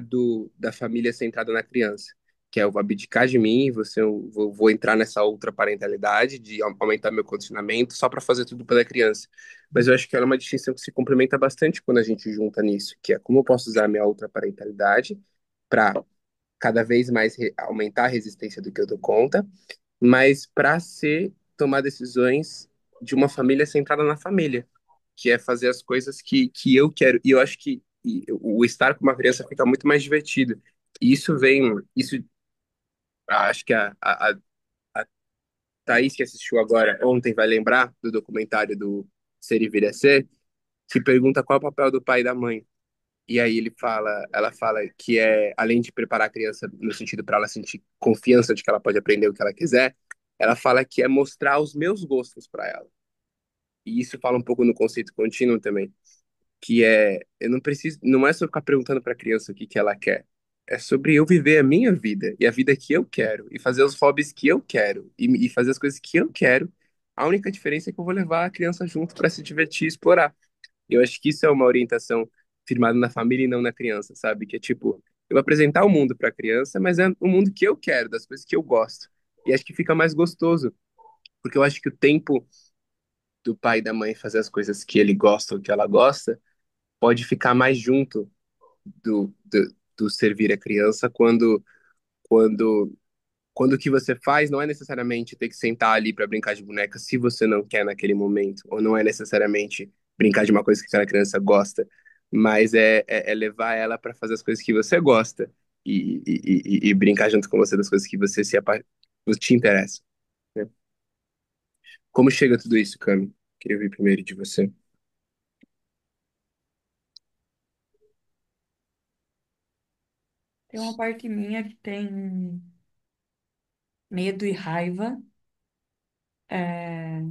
da família centrada na criança. Que é, eu vou abdicar de mim, vou entrar nessa ultraparentalidade, de aumentar meu condicionamento só para fazer tudo pela criança. Mas eu acho que ela é uma distinção que se complementa bastante quando a gente junta nisso, que é como eu posso usar a minha ultraparentalidade para cada vez mais aumentar a resistência do que eu dou conta, mas para ser tomar decisões de uma família centrada na família, que é fazer as coisas que eu quero. E eu acho que o estar com uma criança fica muito mais divertido. E isso acho que a Thaís que assistiu agora ontem vai lembrar do documentário do Ser e Vir a Ser, que pergunta qual é o papel do pai e da mãe. E aí ela fala que é, além de preparar a criança no sentido para ela sentir confiança de que ela pode aprender o que ela quiser, ela fala que é mostrar os meus gostos para ela. E isso fala um pouco no conceito contínuo também, que é, eu não preciso, não é só ficar perguntando para a criança o que que ela quer. É sobre eu viver a minha vida e a vida que eu quero e fazer os hobbies que eu quero e fazer as coisas que eu quero. A única diferença é que eu vou levar a criança junto para se divertir e explorar. Eu acho que isso é uma orientação firmada na família e não na criança, sabe? Que é tipo, eu vou apresentar o mundo para a criança, mas é o mundo que eu quero, das coisas que eu gosto. E acho que fica mais gostoso, porque eu acho que o tempo do pai e da mãe fazer as coisas que ele gosta ou que ela gosta pode ficar mais junto do servir a criança quando quando o que você faz não é necessariamente ter que sentar ali para brincar de boneca se você não quer naquele momento, ou não é necessariamente brincar de uma coisa que aquela criança gosta, mas é levar ela para fazer as coisas que você gosta e brincar junto com você das coisas que você te interessa, né? Como chega tudo isso, Cami? Queria ouvir primeiro de você. Tem uma parte minha que tem medo e raiva, é,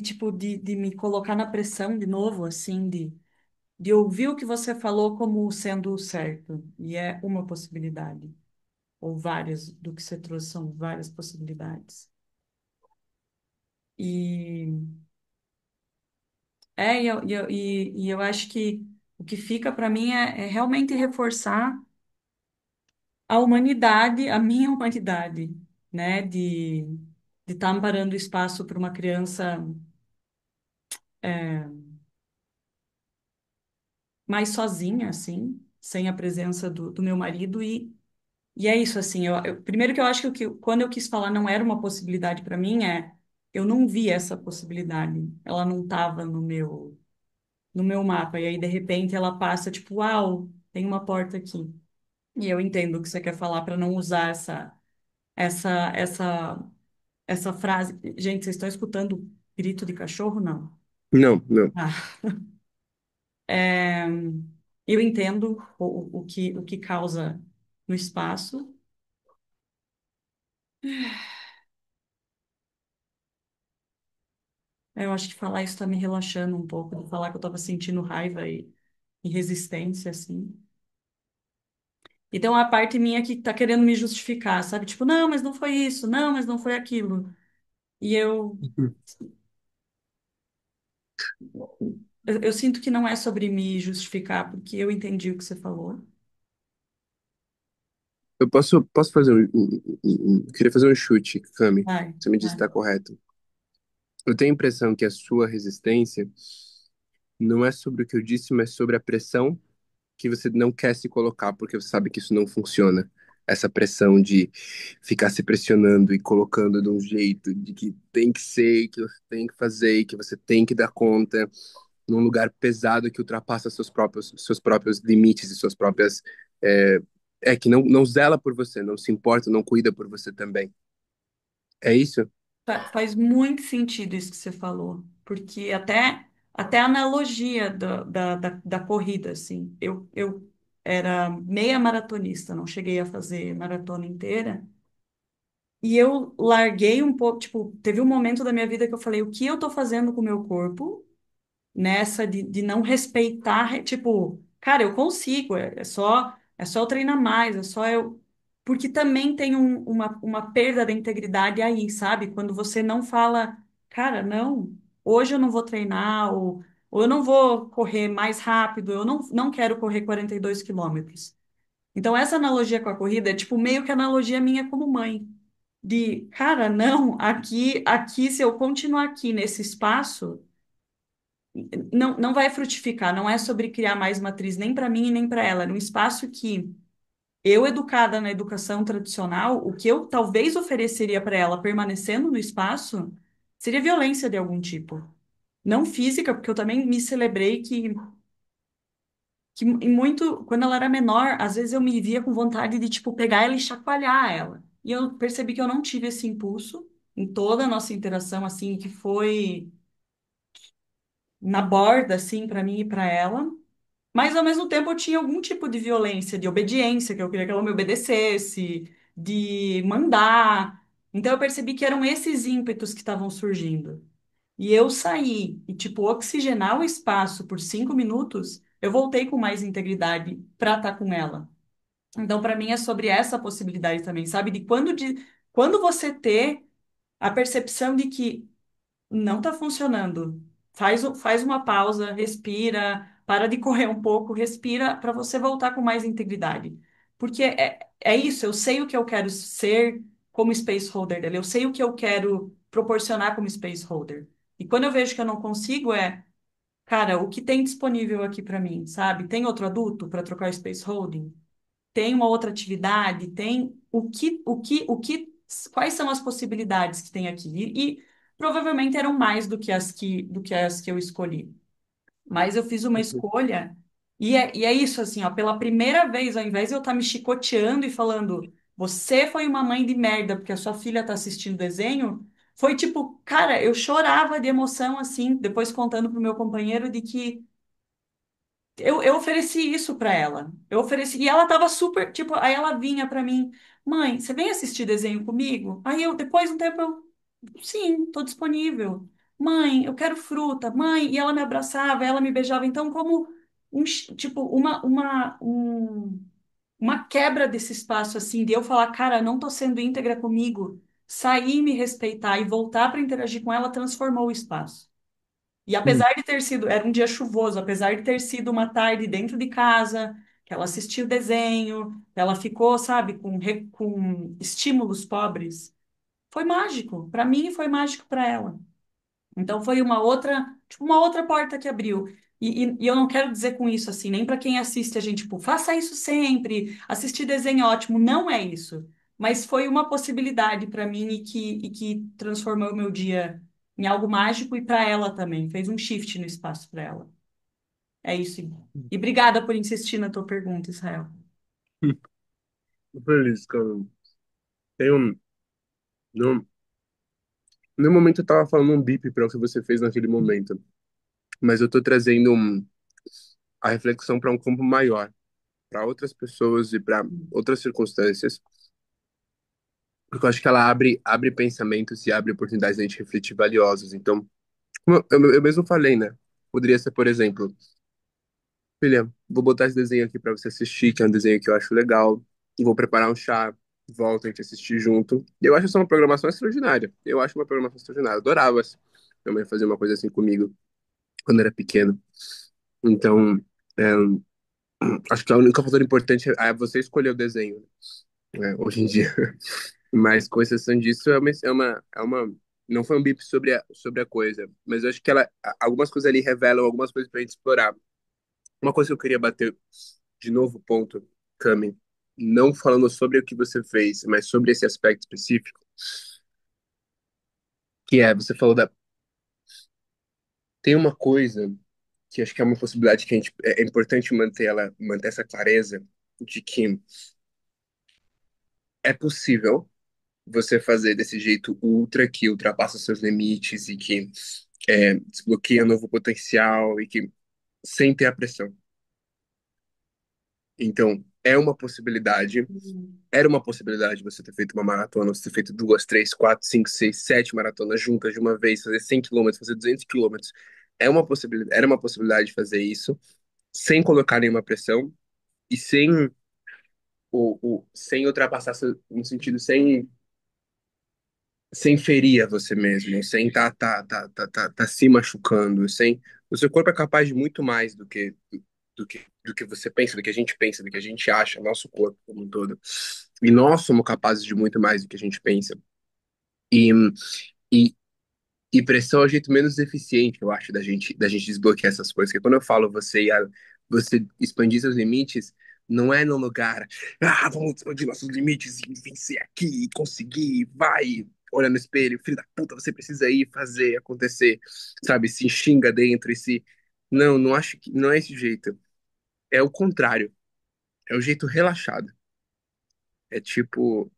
tipo, de me colocar na pressão de novo, assim, de ouvir o que você falou como sendo o certo. E é uma possibilidade. Ou várias, do que você trouxe são várias possibilidades. E, e eu acho que o que fica para mim é realmente reforçar a humanidade, a minha humanidade, né? De estar amparando espaço para uma criança é, mais sozinha, assim, sem a presença do meu marido. E é isso, assim, primeiro que eu acho que quando eu quis falar não era uma possibilidade para mim, eu não vi essa possibilidade. Ela não estava no meu mapa. E aí, de repente, ela passa, tipo, uau, tem uma porta aqui. E eu entendo o que você quer falar para não usar essa, essa, essa frase. Gente, vocês estão escutando grito de cachorro? Não. Não, não. Ah, é, eu entendo o que causa no espaço. Eu acho que falar isso está me relaxando um pouco, de falar que eu estava sentindo raiva e resistência, assim. E tem uma parte minha que tá querendo me justificar, sabe? Tipo, não, mas não foi isso, não, mas não foi aquilo. E eu sinto que não é sobre me justificar, porque eu entendi o que você falou. Eu posso fazer queria fazer um chute, Cami. Vai, Você me disse vai. que está correto. Eu tenho a impressão que a sua resistência não é sobre o que eu disse, mas sobre a pressão que você não quer se colocar, porque você sabe que isso não funciona. Essa pressão de ficar se pressionando e colocando de um jeito de que tem que ser, que você tem que fazer, que você tem que dar conta, num lugar pesado que ultrapassa seus próprios limites e suas próprias. É, que não zela por você, não se importa, não cuida por você também. É isso? Faz muito sentido isso que você falou, porque até a analogia da corrida, assim, eu era meia maratonista, não cheguei a fazer maratona inteira, e eu larguei um pouco, tipo, teve um momento da minha vida que eu falei, o que eu tô fazendo com o meu corpo nessa de não respeitar, tipo, cara, eu consigo, é só eu treinar mais, é só eu. Porque também tem uma perda da integridade aí, sabe? Quando você não fala, cara, não, hoje eu não vou treinar, ou eu não vou correr mais rápido, eu não quero correr 42 quilômetros. Então, essa analogia com a corrida é tipo meio que analogia minha como mãe. De, cara, não, aqui, se eu continuar aqui nesse espaço não vai frutificar, não é sobre criar mais matriz nem para mim e nem para ela. É um espaço que eu, educada na educação tradicional, o que eu talvez ofereceria para ela permanecendo no espaço seria violência de algum tipo. Não física, porque eu também me celebrei que em muito, quando ela era menor, às vezes eu me via com vontade de, tipo, pegar ela e chacoalhar ela. E eu percebi que eu não tive esse impulso em toda a nossa interação, assim, que foi na borda, assim, para mim e para ela. Mas ao mesmo tempo eu tinha algum tipo de violência, de obediência, que eu queria que ela me obedecesse, de mandar. Então eu percebi que eram esses ímpetos que estavam surgindo. E eu saí e, tipo, oxigenar o espaço por 5 minutos, eu voltei com mais integridade para estar com ela. Então, para mim, é sobre essa possibilidade também, sabe? Quando você ter a percepção de que não está funcionando. Faz uma pausa, respira, para de correr um pouco, respira para você voltar com mais integridade. Porque é isso, eu sei o que eu quero ser como space holder dele, eu sei o que eu quero proporcionar como space holder. E quando eu vejo que eu não consigo, cara, o que tem disponível aqui para mim, sabe? Tem outro adulto para trocar space holding? Tem uma outra atividade, tem quais são as possibilidades que tem aqui? E provavelmente eram mais do que as que eu escolhi. Mas eu fiz uma escolha, e é isso, assim, ó, pela primeira vez, ao invés de eu estar me chicoteando e falando, você foi uma mãe de merda porque a sua filha está assistindo desenho, foi tipo, cara, eu chorava de emoção, assim, depois contando pro meu companheiro de que eu ofereci isso pra ela. Eu ofereci. E ela tava super. Tipo, aí ela vinha pra mim: Mãe, você vem assistir desenho comigo? Aí eu, depois de um tempo, sim, tô disponível. Mãe, eu quero fruta. Mãe, e ela me abraçava, ela me beijava. Então, como tipo, uma quebra desse espaço, assim, de eu falar: Cara, não tô sendo íntegra comigo. Sair, me respeitar e voltar para interagir com ela transformou o espaço. E Hum. apesar de ter sido, era um dia chuvoso, apesar de ter sido uma tarde dentro de casa, que ela assistiu o desenho, ela ficou, sabe, com estímulos pobres, foi mágico. Para mim, foi mágico para ela. Então foi uma outra porta que abriu. E eu não quero dizer com isso assim, nem para quem assiste a gente, tipo, faça isso sempre, assistir desenho é ótimo. Não é isso. Mas foi uma possibilidade para mim e que transformou o meu dia em algo mágico e para ela também. Fez um shift no espaço para ela. É isso. E obrigada por insistir na tua pergunta, Israel. Tô feliz, cara. Tem um, no, no momento eu tava falando um bip para o que você fez naquele momento, mas eu tô trazendo a reflexão para um campo maior, para outras pessoas e para outras circunstâncias, porque eu acho que ela abre pensamentos e abre oportunidades de a gente refletir valiosas. Então, como eu mesmo falei, né? Poderia ser, por exemplo, Filha, vou botar esse desenho aqui pra você assistir, que é um desenho que eu acho legal. Vou preparar um chá, volta a gente assistir junto. E eu acho essa uma programação extraordinária. Eu acho uma programação extraordinária. Eu adorava também fazer uma coisa assim comigo quando era pequeno. Então, é, acho que a única fator importante é você escolher o desenho, né, hoje em dia. Mas com exceção disso, não foi um bip sobre a coisa, mas eu acho que algumas coisas ali revelam algumas coisas pra gente explorar. Uma coisa que eu queria bater de novo ponto, Cami, não falando sobre o que você fez, mas sobre esse aspecto específico, que é, você falou tem uma coisa que acho que é uma possibilidade que é importante manter essa clareza de que é possível você fazer desse jeito ultra que ultrapassa seus limites e que desbloqueia um novo potencial e que sem ter a pressão. Então, era uma possibilidade você ter feito uma maratona, você ter feito duas, três, quatro, cinco, seis, sete maratonas juntas de uma vez, fazer 100 quilômetros, fazer 200 quilômetros. Era uma possibilidade de fazer isso sem colocar nenhuma pressão e sem ultrapassar, no sentido, sem ferir a você mesmo, sem tá se machucando, sem. O seu corpo é capaz de muito mais do que você pensa, do que a gente pensa, do que a gente acha, nosso corpo como um todo. E nós somos capazes de muito mais do que a gente pensa. E, e, e pressão é o jeito menos eficiente, eu acho, da gente desbloquear essas coisas. Porque quando eu falo você expandir seus limites, não é no lugar, vamos expandir nossos limites e vencer aqui, e conseguir, vai, olha no espelho, filho da puta, você precisa ir fazer acontecer, sabe? Se xinga dentro e se. Não, não acho que. Não é esse jeito. É o contrário. É o jeito relaxado. É tipo,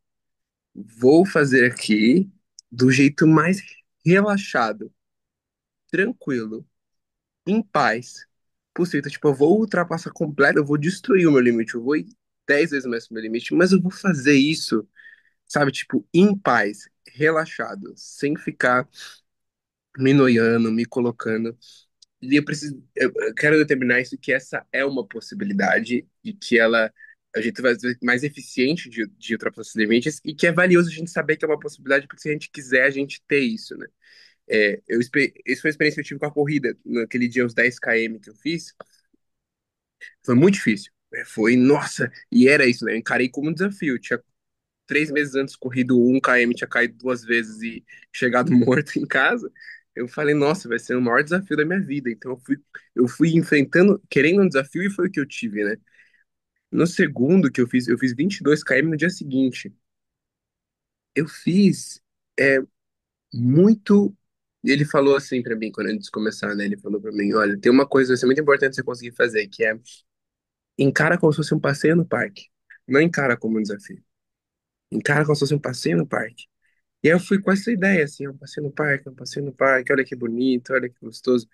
vou fazer aqui do jeito mais relaxado, tranquilo, em paz possível. Então, tipo, eu vou ultrapassar completo, eu vou destruir o meu limite, eu vou ir 10 vezes mais que o meu limite, mas eu vou fazer isso, sabe, tipo, em paz, relaxado, sem ficar me noiando, me colocando. E eu quero determinar isso, que essa é uma possibilidade e que a gente vai ser mais eficiente de ultrapassar os limites e que é valioso a gente saber que é uma possibilidade, porque se a gente quiser, a gente ter isso, né? Essa foi a experiência que eu tive com a corrida, naquele dia, os 10 km que eu fiz, foi muito difícil. Foi, nossa, e era isso, né? Eu encarei como um desafio. Eu tinha 3 meses antes corrido 1 km, tinha caído duas vezes e chegado morto em casa. Eu falei, nossa, vai ser o maior desafio da minha vida. Então eu fui enfrentando, querendo um desafio e foi o que eu tive, né? No segundo que eu fiz 22 km no dia seguinte. Eu fiz é, muito. Ele falou assim pra mim, quando antes de começar, né? Ele falou pra mim: olha, tem uma coisa que vai ser muito importante você conseguir fazer, que é encara como se fosse um passeio no parque. Não encara como um desafio. Encara como se fosse um passeio no parque. E aí eu fui com essa ideia, assim, um passeio no parque, um passeio no parque, olha que bonito, olha que gostoso.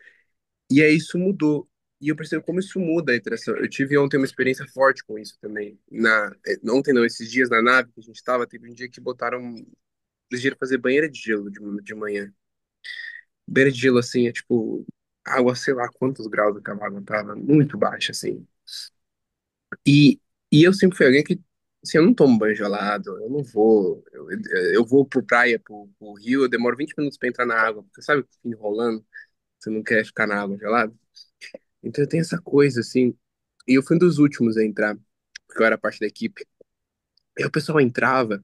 E aí isso mudou. E eu percebo como isso muda a interação. Eu tive ontem uma experiência forte com isso também. Ontem não, esses dias na nave que a gente tava, teve um dia que decidiram fazer banheira de gelo de manhã. Banheira de gelo, assim, é tipo, água, sei lá quantos graus aquela água tava, muito baixa, assim. E, e eu sempre fui alguém que, assim, eu não tomo banho gelado, eu não vou, eu vou pro praia, pro rio, eu demoro 20 minutos pra entrar na água, porque sabe, fica enrolando, você não quer ficar na água gelada. Então eu tenho essa coisa, assim, e eu fui um dos últimos a entrar, porque eu era parte da equipe. E o pessoal entrava,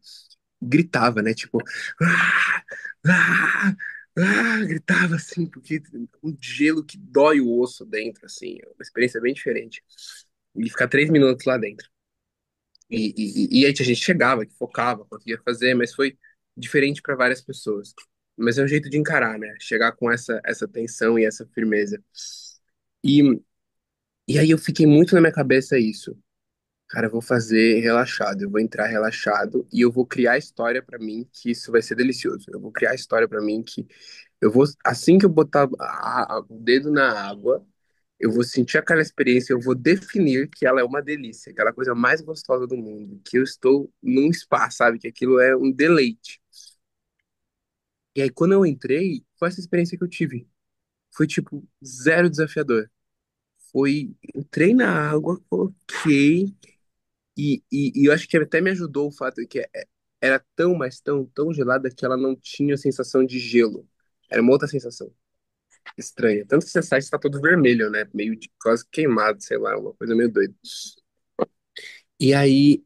gritava, né, tipo, ah, ah, gritava assim, porque um gelo que dói o osso dentro, assim, é uma experiência bem diferente. E ficar 3 minutos lá dentro. E aí a gente chegava, que focava, conseguia fazer, mas foi diferente para várias pessoas. Mas é um jeito de encarar, né? Chegar com essa tensão e essa firmeza. E, e aí eu fiquei muito na minha cabeça isso. Cara, eu vou fazer relaxado, eu vou entrar relaxado e eu vou criar história pra mim que isso vai ser delicioso. Eu vou criar história pra mim que assim que eu botar o dedo na água, eu vou sentir aquela experiência, eu vou definir que ela é uma delícia, aquela coisa mais gostosa do mundo, que eu estou num spa, sabe? Que aquilo é um deleite. E aí, quando eu entrei, foi essa experiência que eu tive. Foi, tipo, zero desafiador. foi, entrei na água, coloquei, e eu acho que até me ajudou o fato de que era tão, mas tão, tão gelada que ela não tinha sensação de gelo. Era uma outra sensação estranha. Tanto que você sai, você tá todo vermelho, né? Meio de quase queimado, sei lá, uma coisa meio doida. E aí,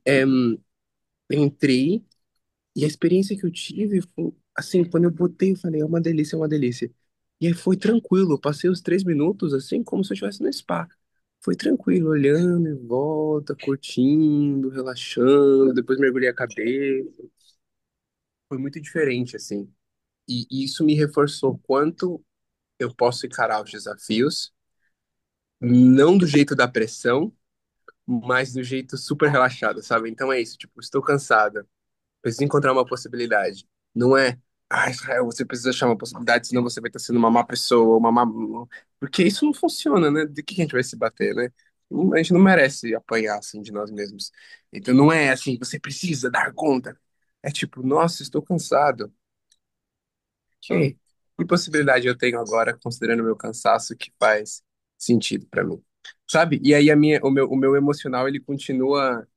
entrei, e a experiência que eu tive foi, assim, quando eu botei, eu falei, é uma delícia, é uma delícia. E aí foi tranquilo, eu passei os 3 minutos, assim, como se eu estivesse no spa. Foi tranquilo, olhando em volta, curtindo, relaxando, depois mergulhei a cabeça. Foi muito diferente, assim. E isso me reforçou quanto eu posso encarar os desafios, não do jeito da pressão, mas do jeito super relaxado, sabe? Então é isso, tipo, estou cansada, preciso encontrar uma possibilidade. Não é, Israel, você precisa achar uma possibilidade, senão você vai estar sendo uma má pessoa, uma má... Porque isso não funciona, né? De que a gente vai se bater, né? A gente não merece apanhar, assim, de nós mesmos. Então não é assim, você precisa dar conta. É tipo, nossa, estou cansado. Ok. Que possibilidade eu tenho agora, considerando o meu cansaço, que faz sentido pra mim? Sabe? E aí o meu emocional, ele continua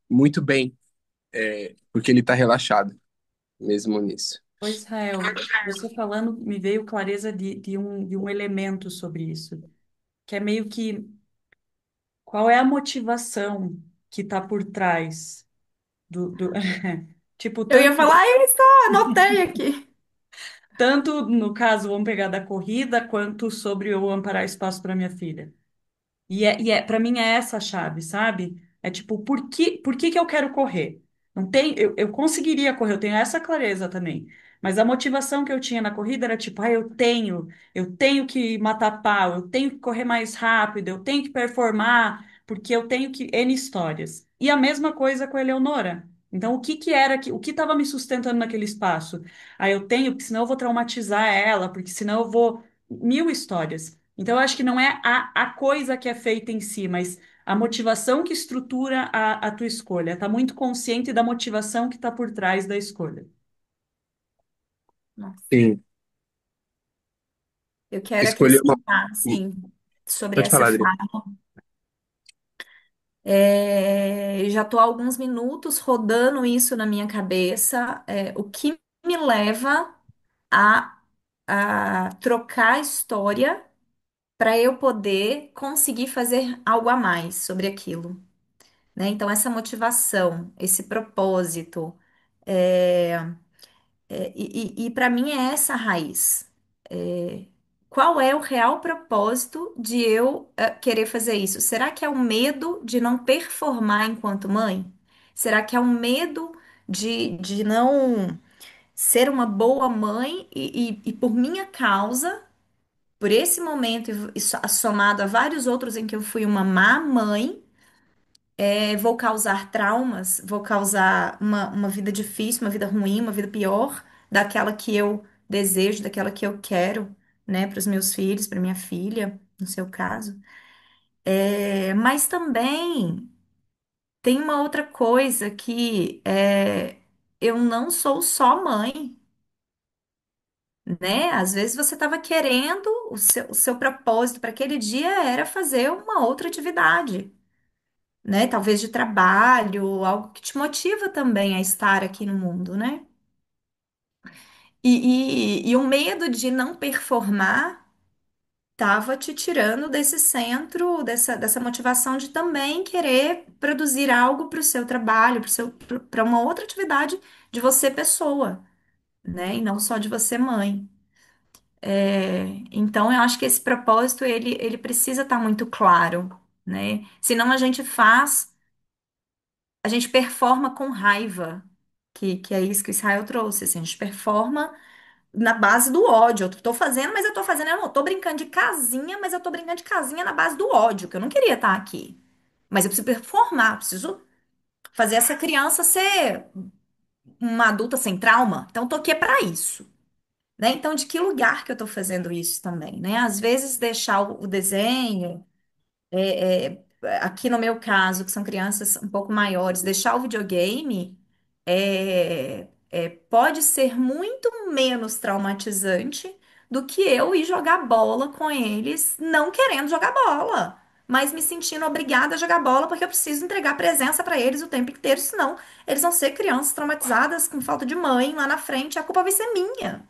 muito bem, porque ele tá relaxado, mesmo nisso. Ô, Israel, você falando me veio clareza de um elemento sobre isso, que é meio que qual é a motivação que está por trás do tipo, Eu ia falar isso, anotei aqui. tanto no caso, vamos pegar da corrida, quanto sobre eu amparar espaço para minha filha. Para mim é essa a chave, sabe? É tipo, por que que eu quero correr? Não tem, eu conseguiria correr, eu tenho essa clareza também. Mas a motivação que eu tinha na corrida era tipo, eu tenho que matar pau, eu tenho que correr mais rápido, eu tenho que performar, porque eu tenho que N histórias. E a mesma coisa com a Eleonora. Então, o que estava me sustentando naquele espaço? Ah, eu tenho, porque senão eu vou traumatizar ela, porque senão eu vou mil histórias. Então, eu acho que não é a coisa que é feita em si, mas a motivação que estrutura a tua escolha. Tá muito consciente da motivação que está por trás da escolha. Nossa, Sim, eu quero escolher uma. acrescentar, sim, sobre Pode essa falar, Adri. fala. Eu já estou há alguns minutos rodando isso na minha cabeça. O que me leva a, a trocar a história para eu poder conseguir fazer algo a mais sobre aquilo, né? Então, essa motivação, esse propósito, é, e para mim é essa a raiz. É, qual é o real propósito de eu querer fazer isso? Será que é o medo de não performar enquanto mãe? Será que é um medo de não ser uma boa mãe e por minha causa, por esse momento somado a vários outros em que eu fui uma má mãe? Vou causar traumas, vou causar uma vida difícil, uma vida ruim, uma vida pior daquela que eu desejo, daquela que eu quero, né, para os meus filhos, para minha filha, no seu caso. Mas também tem uma outra coisa que eu não sou só mãe, né? Às vezes você estava querendo, o seu propósito para aquele dia era fazer uma outra atividade, né? Talvez de trabalho, algo que te motiva também a estar aqui no mundo, né? E o medo de não performar estava te tirando desse centro, dessa motivação de também querer produzir algo para o seu trabalho, para uma outra atividade de você pessoa, né? E não só de você mãe. Então, eu acho que esse propósito ele precisa estar muito claro, né? Senão a gente performa com raiva, que é isso que o Israel trouxe. Assim, a gente performa na base do ódio. Eu tô fazendo, mas eu tô fazendo, eu não tô brincando de casinha, mas eu tô brincando de casinha na base do ódio, que eu não queria estar aqui. Mas eu preciso performar, preciso fazer essa criança ser uma adulta sem trauma. Então, eu tô aqui para isso. Né? Então, de que lugar que eu tô fazendo isso também, né? Às vezes deixar o desenho, aqui no meu caso, que são crianças um pouco maiores, deixar o videogame pode ser muito menos traumatizante do que eu ir jogar bola com eles, não querendo jogar bola, mas me sentindo obrigada a jogar bola porque eu preciso entregar presença para eles o tempo inteiro, senão eles vão ser crianças traumatizadas com falta de mãe lá na frente, a culpa vai ser minha,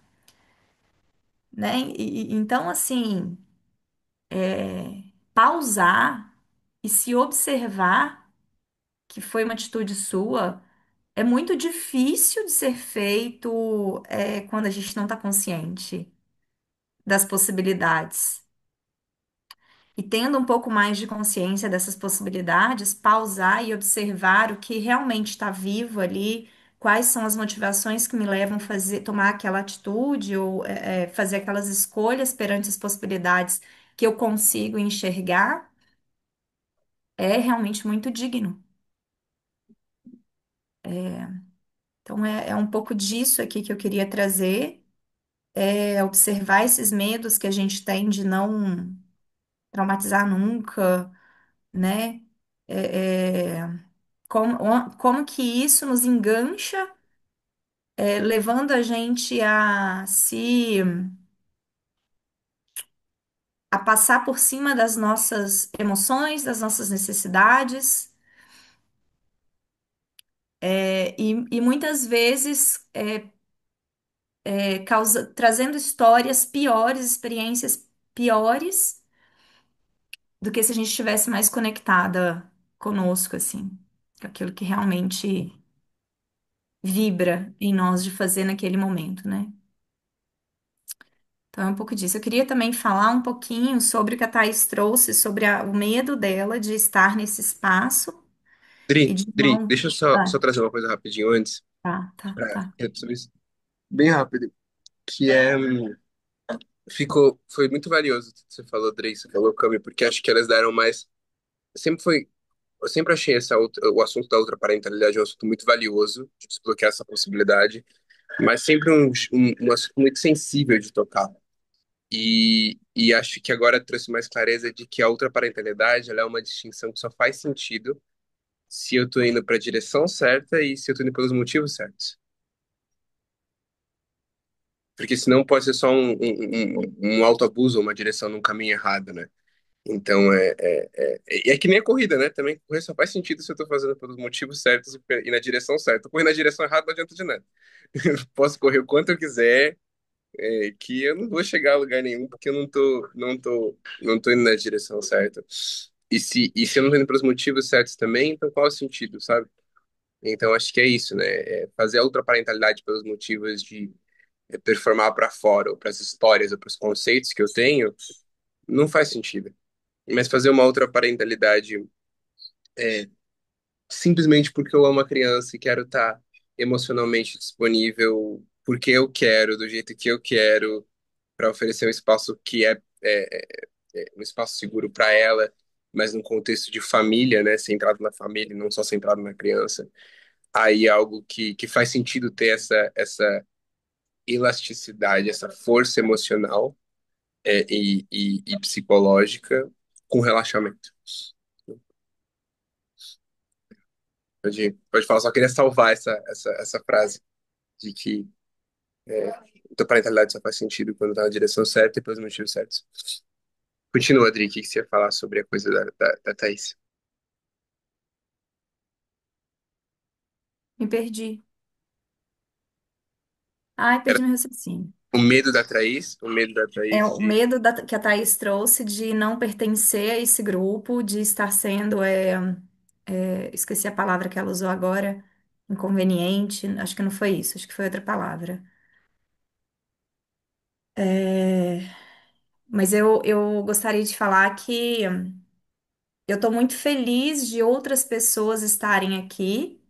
né? Então, assim, pausar e se observar que foi uma atitude sua é muito difícil de ser feito, quando a gente não está consciente das possibilidades. E tendo um pouco mais de consciência dessas possibilidades, pausar e observar o que realmente está vivo ali, quais são as motivações que me levam a fazer, tomar aquela atitude ou fazer aquelas escolhas perante as possibilidades que eu consigo enxergar, é realmente muito digno. Então, é um pouco disso aqui que eu queria trazer, observar esses medos que a gente tem de não traumatizar nunca, né? É, como que isso nos engancha, levando a gente a passar por cima das nossas emoções, das nossas necessidades, e muitas vezes trazendo histórias piores, experiências piores do que se a gente estivesse mais conectada conosco, assim, com aquilo que realmente vibra em nós de fazer naquele momento, né? Então é um pouco disso. Eu queria também falar um pouquinho sobre o que a Thaís trouxe, sobre o medo dela de estar nesse espaço e de Dri, não. deixa eu só Ah, trazer uma coisa rapidinho antes, tá, tá, pra tá. sobre isso, bem rápido, que foi muito valioso o que você falou, Dri, você falou, Cami, porque acho que elas deram mais, sempre foi, eu sempre achei o assunto da ultraparentalidade um assunto muito valioso, de desbloquear essa possibilidade, mas sempre um assunto muito sensível de tocar. E acho que agora trouxe mais clareza de que a ultraparentalidade ela é uma distinção que só faz sentido se eu tô indo para a direção certa e se eu tô indo pelos motivos certos. Porque senão pode ser só um autoabuso, uma direção num caminho errado, né? Então é que nem a corrida, né? Também correr só faz sentido se eu tô fazendo pelos motivos certos e na direção certa. Correr na direção errada não adianta de nada. Posso correr o quanto eu quiser, que eu não vou chegar a lugar nenhum porque eu não tô indo na direção certa. E se eu não tô indo pelos motivos certos também, então qual é o sentido, sabe? Então acho que é isso, né? Fazer a ultraparentalidade pelos motivos de performar para fora, ou para as histórias, ou para os conceitos que eu tenho, não faz sentido. Mas fazer uma ultraparentalidade simplesmente porque eu amo a criança e quero estar emocionalmente disponível porque eu quero, do jeito que eu quero, para oferecer um espaço que é um espaço seguro para ela, mas num contexto de família, né, centrado na família, não só centrado na criança. Aí é algo que faz sentido ter essa elasticidade, essa força emocional e psicológica com relaxamento. Pode falar, só queria salvar essa frase de que a tua parentalidade só faz sentido quando tá na direção certa e pelos motivos certos. Continua, Adri, o que você ia falar sobre a coisa da Thaís? Me perdi. Ai, Era perdi meu raciocínio. o medo da É Thaís o de... medo que a Thaís trouxe de não pertencer a esse grupo, de estar sendo, esqueci a palavra que ela usou agora, inconveniente. Acho que não foi isso, acho que foi outra palavra. É, mas eu gostaria de falar que eu estou muito feliz de outras pessoas estarem aqui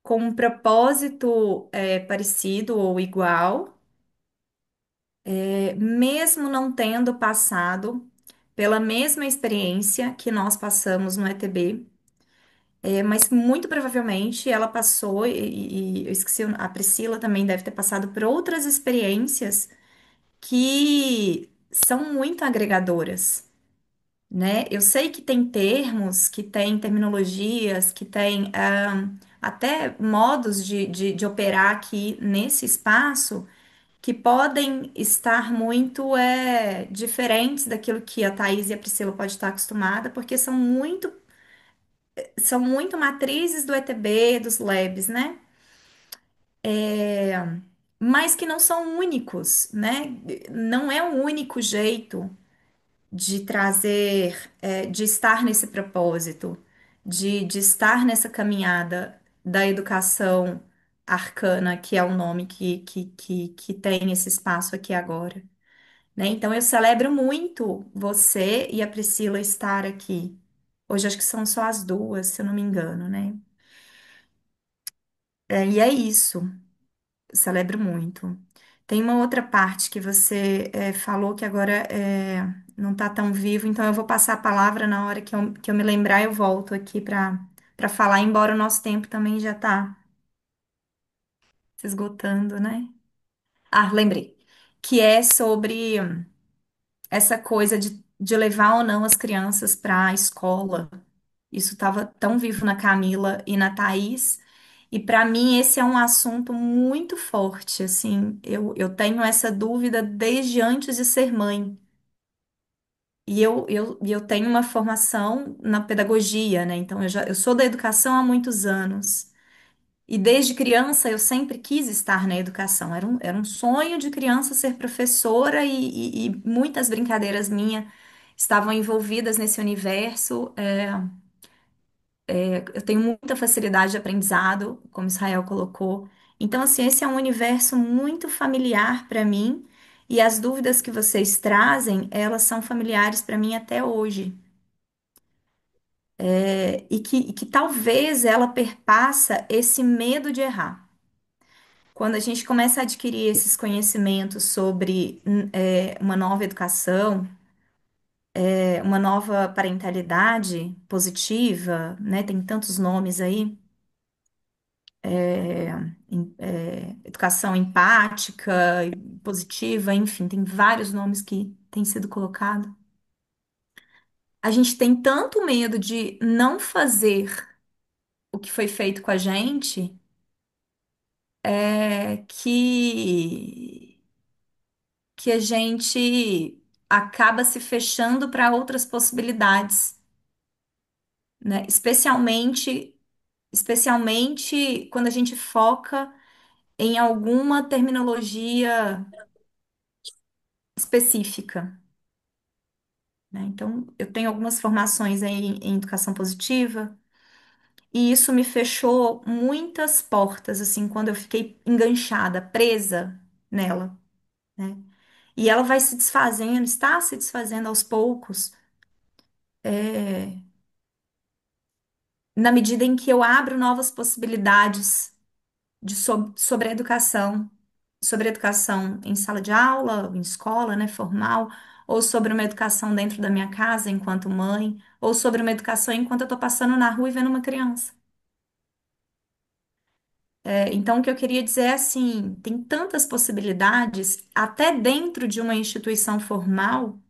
com um propósito parecido ou igual, mesmo não tendo passado pela mesma experiência que nós passamos no ETB. Mas muito provavelmente ela passou, e eu esqueci, a Priscila também deve ter passado por outras experiências que são muito agregadoras, né? Eu sei que tem termos, que tem terminologias, que tem até modos de operar aqui nesse espaço que podem estar muito diferentes daquilo que a Thaís e a Priscila pode estar acostumada, porque são muito matrizes do ETB, dos labs, né? Mas que não são únicos, né? Não é o único jeito de trazer, de estar nesse propósito, de estar nessa caminhada da educação arcana, que é o nome que tem esse espaço aqui agora, né? Então eu celebro muito você e a Priscila estar aqui. Hoje acho que são só as duas, se eu não me engano, né? E é isso. Celebro muito. Tem uma outra parte que você falou que agora não está tão vivo, então eu vou passar a palavra na hora que eu me lembrar, eu volto aqui para falar, embora o nosso tempo também já está se esgotando, né? Ah, lembrei. Que é sobre essa coisa de levar ou não as crianças para a escola. Isso estava tão vivo na Camila e na Thaís. E para mim esse é um assunto muito forte, assim, eu tenho essa dúvida desde antes de ser mãe. E eu tenho uma formação na pedagogia, né? Então eu sou da educação há muitos anos. E desde criança eu sempre quis estar na educação. Era um sonho de criança ser professora e muitas brincadeiras minhas estavam envolvidas nesse universo. Eu tenho muita facilidade de aprendizado, como Israel colocou. Então, assim, esse é um universo muito familiar para mim, e as dúvidas que vocês trazem, elas são familiares para mim até hoje. E que talvez ela perpassa esse medo de errar. Quando a gente começa a adquirir esses conhecimentos sobre uma nova educação, uma nova parentalidade positiva, né? Tem tantos nomes aí. Educação empática, positiva, enfim, tem vários nomes que têm sido colocados. A gente tem tanto medo de não fazer o que foi feito com a gente, que a gente acaba se fechando para outras possibilidades, né? Especialmente quando a gente foca em alguma terminologia específica. Né? Então, eu tenho algumas formações aí em educação positiva e isso me fechou muitas portas, assim, quando eu fiquei enganchada, presa nela, né? E ela vai se desfazendo, está se desfazendo aos poucos, é, na medida em que eu abro novas possibilidades sobre a educação em sala de aula, em escola, né, formal, ou sobre uma educação dentro da minha casa enquanto mãe, ou sobre uma educação enquanto eu estou passando na rua e vendo uma criança. Então, o que eu queria dizer é assim, tem tantas possibilidades, até dentro de uma instituição formal,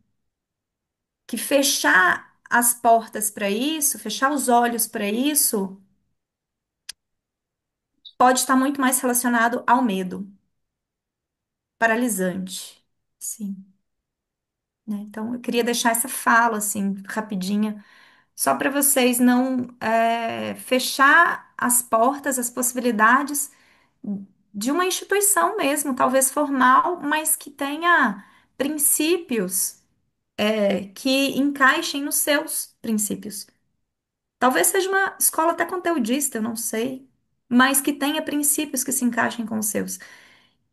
que fechar as portas para isso, fechar os olhos para isso, pode estar muito mais relacionado ao medo, paralisante. Sim. Né? Então, eu queria deixar essa fala, assim, rapidinha, só para vocês não fechar as portas, as possibilidades de uma instituição mesmo, talvez formal, mas que tenha princípios que encaixem nos seus princípios. Talvez seja uma escola até conteudista, eu não sei, mas que tenha princípios que se encaixem com os seus.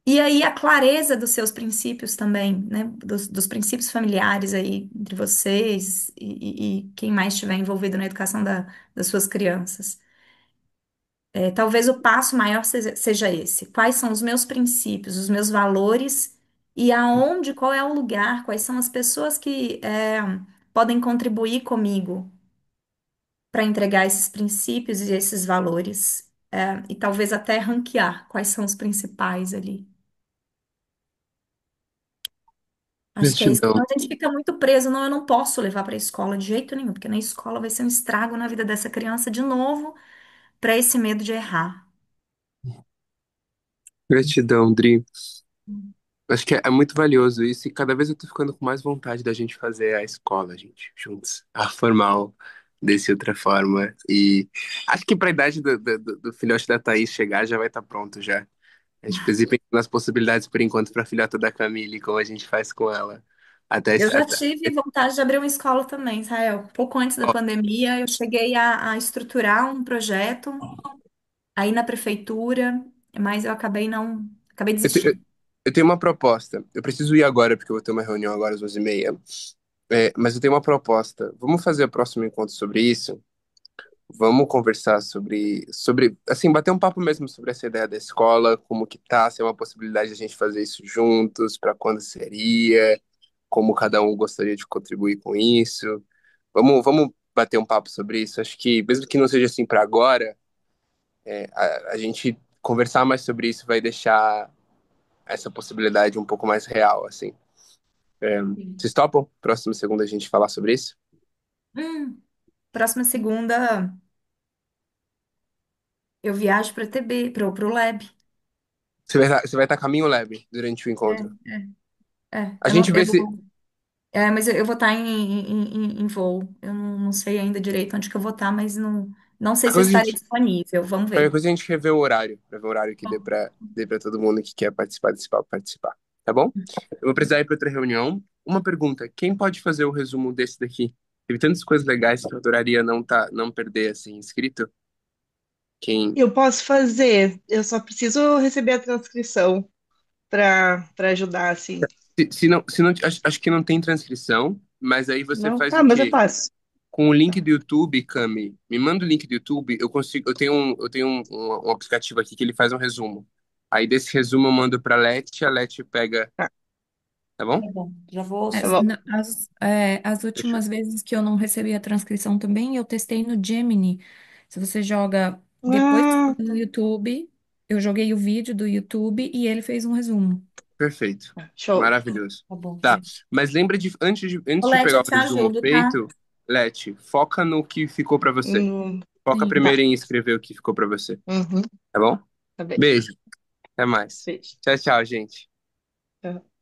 E aí a clareza dos seus princípios também, né? Dos princípios familiares aí entre vocês e quem mais estiver envolvido na educação das suas crianças. Talvez o passo maior seja esse. Quais são os meus princípios, os meus valores e aonde, qual é o lugar, quais são as pessoas que podem contribuir comigo para entregar esses princípios e esses valores. E talvez até ranquear quais são os principais ali. Acho que é isso. Gratidão, Senão a gente fica muito preso. Não, eu não posso levar para a escola de jeito nenhum, porque na escola vai ser um estrago na vida dessa criança de novo, para esse medo de errar. gratidão, Dri. Acho que é muito valioso isso, e cada vez eu tô ficando com mais vontade da gente fazer a escola, gente, juntos, a formal, desse outra forma. E acho que pra idade do filhote da Thaís chegar já vai estar pronto já. A gente precisa ir pensando nas possibilidades por enquanto pra filhota da Camille, como a gente faz com ela. Até, Eu já até... tive vontade de abrir uma escola também, Israel. Pouco antes da Ó, pandemia, eu cheguei a estruturar um projeto aí na prefeitura, mas eu acabei eu, te- desistindo. eu tenho uma proposta. Eu preciso ir agora, porque eu vou ter uma reunião agora às 11h30. É, mas eu tenho uma proposta. Vamos fazer o próximo encontro sobre isso? Vamos conversar sobre, assim, bater um papo mesmo sobre essa ideia da escola, como que tá, se é uma possibilidade de a gente fazer isso juntos, para quando seria, como cada um gostaria de contribuir com isso. Vamos bater um papo sobre isso. Acho que, mesmo que não seja assim para agora, a gente conversar mais sobre isso vai deixar essa possibilidade um pouco mais real, assim. É, Sim. vocês topam? Próxima segunda a gente falar sobre isso? Hum, próxima segunda eu viajo para TB, pro Lab. Você vai estar caminho leve durante o É, encontro. A eu não, gente vê se. mas eu vou estar em voo. Eu não sei ainda direito onde que eu vou estar, mas não sei A se eu coisa a estarei gente disponível. Vamos Qualquer ver. coisa a gente revê o horário, pra ver o horário que dê pra todo mundo que quer participar desse papo participar. Tá bom? Eu vou precisar ir pra outra reunião. Uma pergunta: quem pode fazer o resumo desse daqui? Teve tantas coisas legais que eu adoraria não perder, assim, escrito. Quem. Eu posso fazer, eu só preciso receber a transcrição para ajudar, assim. Se não, acho que não tem transcrição, mas aí você Não? faz Tá, o mas eu quê? faço. Com o link do YouTube, Cami, me manda o link do YouTube, eu consigo, eu tenho um aplicativo aqui que ele faz um resumo. Aí desse resumo eu mando pra Leti, a Leti pega, Tá, tá bom? Tá bom, já vou. tá bom. As Fechou. últimas vezes que eu não recebi a transcrição também, eu testei no Gemini. Se você joga depois Ah, no YouTube, eu joguei o vídeo do YouTube e ele fez um resumo. Perfeito. show. Maravilhoso. Tá bom. Tá. Mas lembra de antes de Olete, pegar eu o te resumo ajudo, tá? feito, Leti, foca no que ficou pra você. Hum, Foca Sim. primeiro tá. em escrever o que ficou pra você, Uhum, tá bom? tá bem. Beijo. Até mais. Beijo. Tchau, tchau, gente. Tchau.